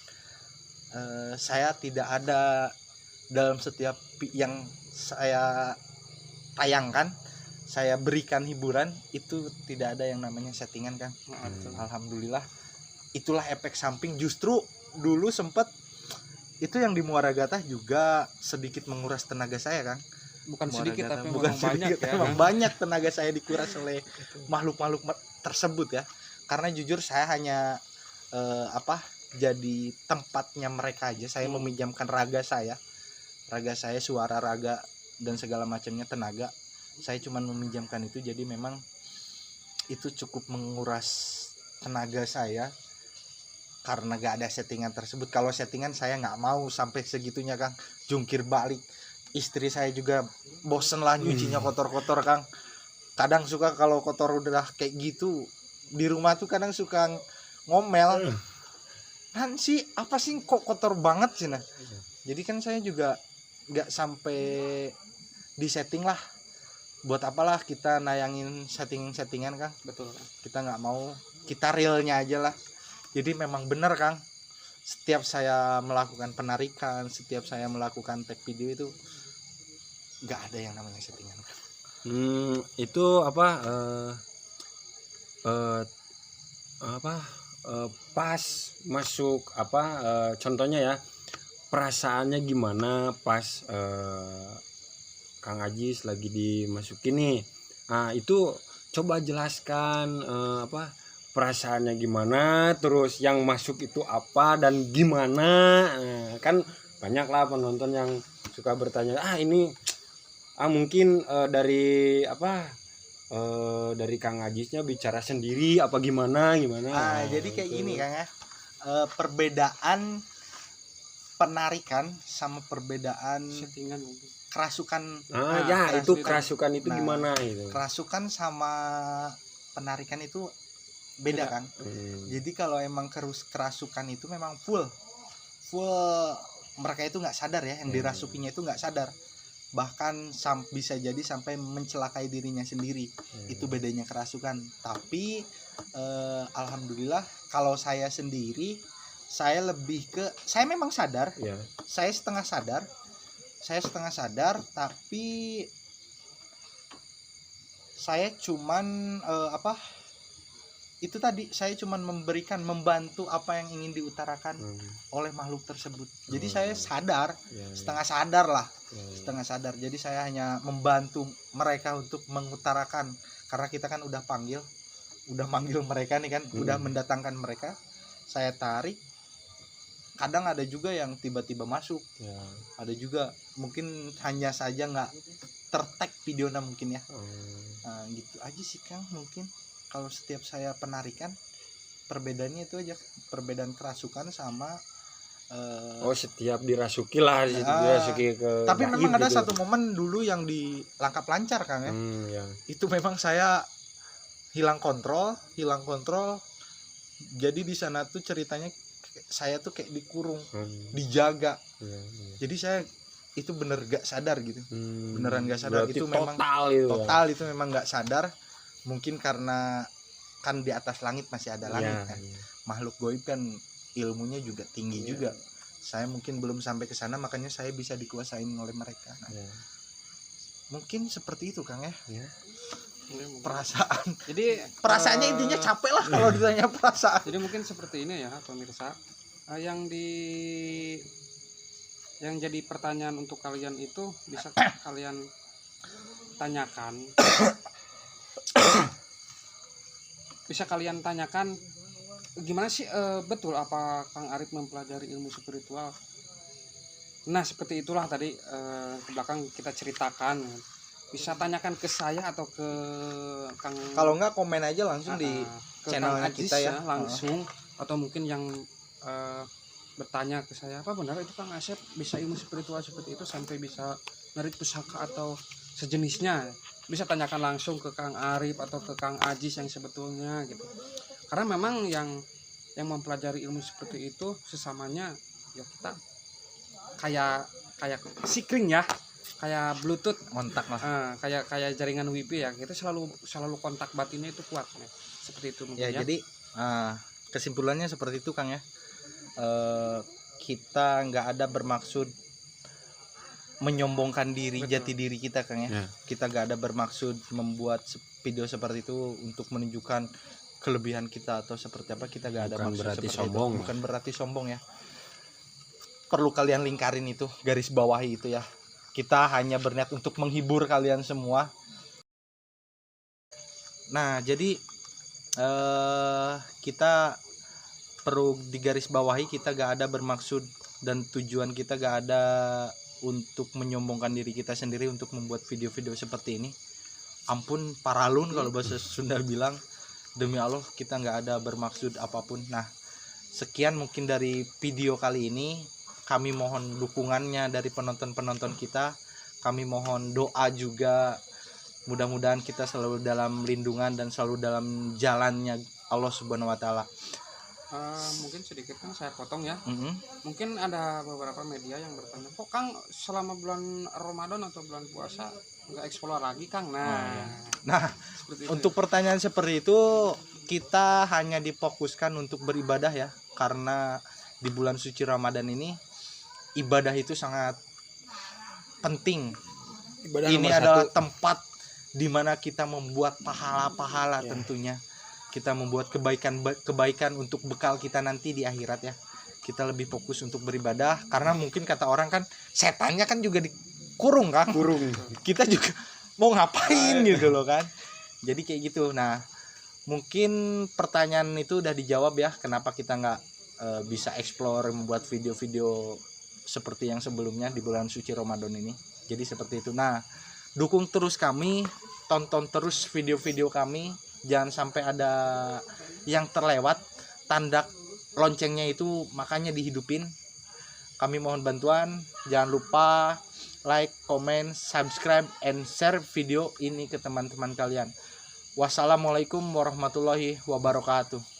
Speaker 1: saya tidak ada dalam setiap yang saya tayangkan, saya berikan hiburan itu tidak ada yang namanya settingan Kang. Alhamdulillah. Itulah efek samping. Justru dulu sempet itu yang di Muara Gatah juga sedikit menguras tenaga saya Kang.
Speaker 3: Bukan sedikit tapi
Speaker 1: bukan
Speaker 3: banyak ya.
Speaker 1: Memang banyak tenaga saya dikuras oleh makhluk-makhluk tersebut ya. Karena jujur saya hanya jadi tempatnya mereka aja. Saya meminjamkan raga saya, suara raga dan segala macamnya, tenaga. Saya cuma meminjamkan itu, jadi memang itu cukup menguras tenaga saya karena gak ada settingan tersebut. Kalau settingan saya nggak mau sampai segitunya Kang, jungkir balik. Istri saya juga bosen lah nyucinya kotor-kotor Kang. Kadang suka kalau kotor udah kayak gitu di rumah tuh kadang suka ngomel. Kan sih apa sih kok kotor banget sih nah. Jadi kan saya juga nggak sampai di setting lah. Buat apalah kita nayangin settingan Kang.
Speaker 3: Betul.
Speaker 1: Kita nggak mau, kita realnya aja lah. Jadi memang benar Kang, setiap saya melakukan penarikan, setiap saya melakukan tag video itu nggak ada yang namanya settingan.
Speaker 2: Itu apa apa pas masuk apa contohnya ya, perasaannya gimana pas Kang Ajis lagi dimasukin nih. Nah, itu coba jelaskan apa perasaannya gimana, terus yang masuk itu apa dan gimana. Kan banyak lah penonton yang suka bertanya, ini mungkin dari apa dari Kang Ajisnya bicara sendiri apa gimana.
Speaker 1: Jadi kayak gini Kang ya, perbedaan penarikan sama perbedaan
Speaker 3: settingan mungkin.
Speaker 1: kerasukan.
Speaker 2: Ya itu kerasukan itu gimana itu.
Speaker 1: Kerasukan sama penarikan itu beda kan. Jadi kalau emang kerasukan itu memang full mereka itu nggak sadar ya, yang dirasukinya itu nggak sadar, bahkan bisa jadi sampai mencelakai dirinya sendiri. Itu bedanya kerasukan. Tapi alhamdulillah kalau saya sendiri, saya lebih ke, saya memang sadar, saya setengah sadar, tapi saya cuman itu tadi, saya cuman membantu apa yang ingin diutarakan oleh makhluk tersebut. Jadi saya sadar, setengah sadar lah, setengah sadar. Jadi saya hanya membantu mereka untuk mengutarakan, karena kita kan udah manggil mereka nih kan, udah mendatangkan mereka. Saya tarik. Kadang ada juga yang tiba-tiba masuk, ada juga mungkin hanya saja nggak tertag videonya mungkin ya. Nah, gitu aja sih Kang, mungkin kalau setiap saya penarikan perbedaannya itu aja, perbedaan kerasukan sama
Speaker 2: setiap dirasuki lah, dirasuki ke
Speaker 1: tapi memang ada
Speaker 2: gitu.
Speaker 1: satu momen dulu yang di Langkap Lancar Kang ya. Itu memang saya hilang kontrol. Jadi di sana tuh ceritanya saya tuh kayak dikurung, dijaga. Jadi saya itu bener gak sadar gitu, beneran gak sadar.
Speaker 2: Berarti
Speaker 1: itu memang total itu memang gak sadar. Mungkin karena kan di atas langit masih ada langit kan. Makhluk goib kan ilmunya juga tinggi juga. Saya mungkin belum sampai ke sana, makanya saya bisa dikuasain oleh mereka. Mungkin seperti itu Kang ya. Perasaan. Jadi perasaannya intinya capek lah kalau ditanya perasaan.
Speaker 3: Jadi mungkin seperti ini ya pemirsa, yang jadi pertanyaan untuk kalian itu bisa kalian tanyakan. Bisa kalian tanyakan gimana sih betul apa Kang Arif mempelajari ilmu spiritual. Nah seperti itulah tadi ke belakang kita ceritakan. Bisa tanyakan ke saya atau ke Kang,
Speaker 1: kalau enggak komen aja langsung di channelnya kita ya
Speaker 3: langsung. Atau mungkin yang bertanya ke saya, apa benar itu Kang Asep bisa ilmu spiritual seperti itu sampai bisa narik pusaka atau sejenisnya, bisa tanyakan langsung ke Kang Arif atau ke Kang Ajis yang sebetulnya gitu. Karena memang yang mempelajari ilmu seperti itu sesamanya ya kita kayak sikring ya, kayak bluetooth
Speaker 1: kontak lah,
Speaker 3: kayak jaringan wifi ya, kita selalu kontak batinnya itu kuat ya. Seperti itu mungkin ya.
Speaker 1: Jadi kesimpulannya seperti itu Kang ya. Kita nggak ada bermaksud menyombongkan diri. Betul. Jati diri kita Kang ya. Kita nggak ada bermaksud membuat video seperti itu untuk menunjukkan kelebihan kita atau seperti apa. Kita nggak ada maksud
Speaker 2: berarti
Speaker 1: seperti
Speaker 2: sombong.
Speaker 1: itu. Bukan berarti sombong ya. Perlu kalian lingkarin itu, garis bawahi itu ya. Kita hanya berniat untuk menghibur kalian semua. Nah jadi kita perlu digarisbawahi, kita gak ada bermaksud dan tujuan kita gak ada untuk menyombongkan diri kita sendiri untuk membuat video-video seperti ini. Ampun paralun kalau bahasa Sunda bilang. Demi Allah kita gak ada bermaksud apapun. Nah sekian mungkin dari video kali ini. Kami mohon dukungannya dari penonton-penonton kita. Kami mohon doa juga. Mudah-mudahan kita selalu dalam lindungan dan selalu dalam jalannya Allah Subhanahu wa taala.
Speaker 3: Mungkin sedikit Kang saya potong ya. Mungkin ada beberapa media yang bertanya, kok Kang selama bulan Ramadan atau bulan puasa nggak eksplor lagi Kang? Nah
Speaker 1: untuk pertanyaan seperti itu kita hanya difokuskan untuk beribadah ya, karena di bulan suci Ramadan ini ibadah itu sangat penting
Speaker 2: Ibadah
Speaker 1: ini
Speaker 2: nomor
Speaker 1: adalah
Speaker 2: satu.
Speaker 1: tempat di mana kita membuat pahala-pahala
Speaker 2: Ya.
Speaker 1: tentunya. Kita membuat kebaikan untuk bekal kita nanti di akhirat ya. Kita lebih fokus untuk beribadah karena mungkin kata orang kan setannya kan juga dikurung kan.
Speaker 2: Kurung.
Speaker 1: Kita juga mau ngapain gitu loh kan. Jadi kayak gitu. Nah, mungkin pertanyaan itu udah dijawab ya, kenapa kita nggak bisa explore membuat video-video seperti yang sebelumnya di bulan suci Ramadan ini. Jadi seperti itu. Nah, dukung terus kami, tonton terus video-video kami, jangan sampai ada yang terlewat. Tanda loncengnya itu makanya dihidupin. Kami mohon bantuan, jangan lupa like, comment, subscribe, and share video ini ke teman-teman kalian. Wassalamualaikum warahmatullahi wabarakatuh.